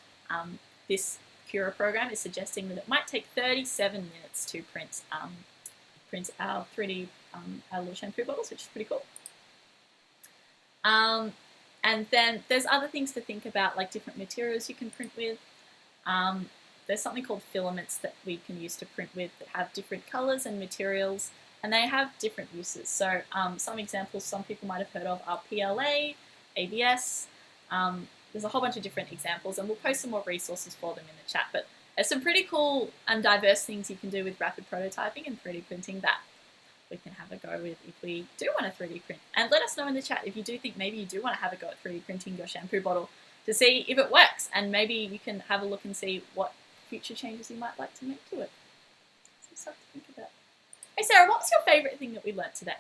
A: this Cura program is suggesting that it might take 37 minutes to print our 3D, our little shampoo bottles, which is pretty cool. And then there's other things to think about, like different materials you can print with. There's something called filaments that we can use to print with that have different colors and materials, and they have different uses. So some examples some people might have heard of are PLA, ABS. There's a whole bunch of different examples, and we'll post some more resources for them in the chat. But there's some pretty cool and diverse things you can do with rapid prototyping and 3D printing that we can have a go with if we do want to 3D print. And let us know in the chat if you do think maybe you do want to have a go at 3D printing your shampoo bottle to see if it works, and maybe you can have a look and see what future changes you might like to make to it. Some stuff to think about. Hey Sarah, what was your favourite thing that we learnt today?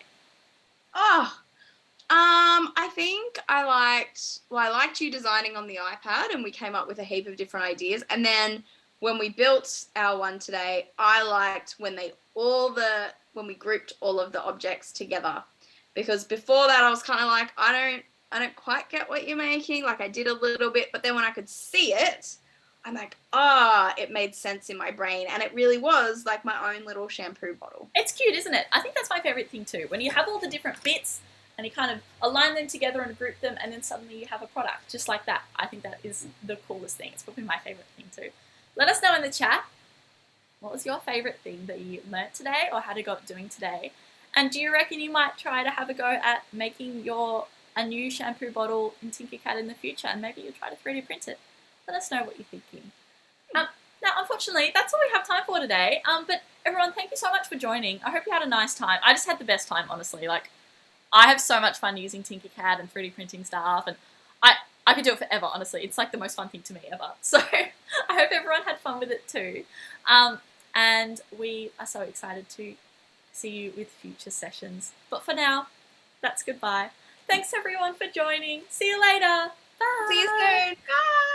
B: I think I liked you designing on the iPad, and we came up with a heap of different ideas. And then when we built our one today, I liked when we grouped all of the objects together, because before that I was kind of like, I don't quite get what you're making. Like I did a little bit, but then when I could see it, I'm like, it made sense in my brain, and it really was like my own little shampoo bottle.
A: It's cute, isn't it? I think that's my favourite thing too. When you have all the different bits and you kind of align them together and group them, and then suddenly you have a product just like that. I think that is the coolest thing. It's probably my favourite thing too. Let us know in the chat, what was your favourite thing that you learnt today or how to go at doing today? And do you reckon you might try to have a go at making a new shampoo bottle in Tinkercad in the future, and maybe you'll try to 3D print it? Let us know what you're thinking. Now, unfortunately, that's all we have time for today. But everyone, thank you so much for joining. I hope you had a nice time. I just had the best time, honestly. Like, I have so much fun using Tinkercad and 3D printing stuff, and I could do it forever, honestly. It's like the most fun thing to me ever. So I hope everyone had fun with it too. And we are so excited to see you with future sessions. But for now, that's goodbye. Thanks everyone for joining. See you later. Bye.
B: See you soon. Bye.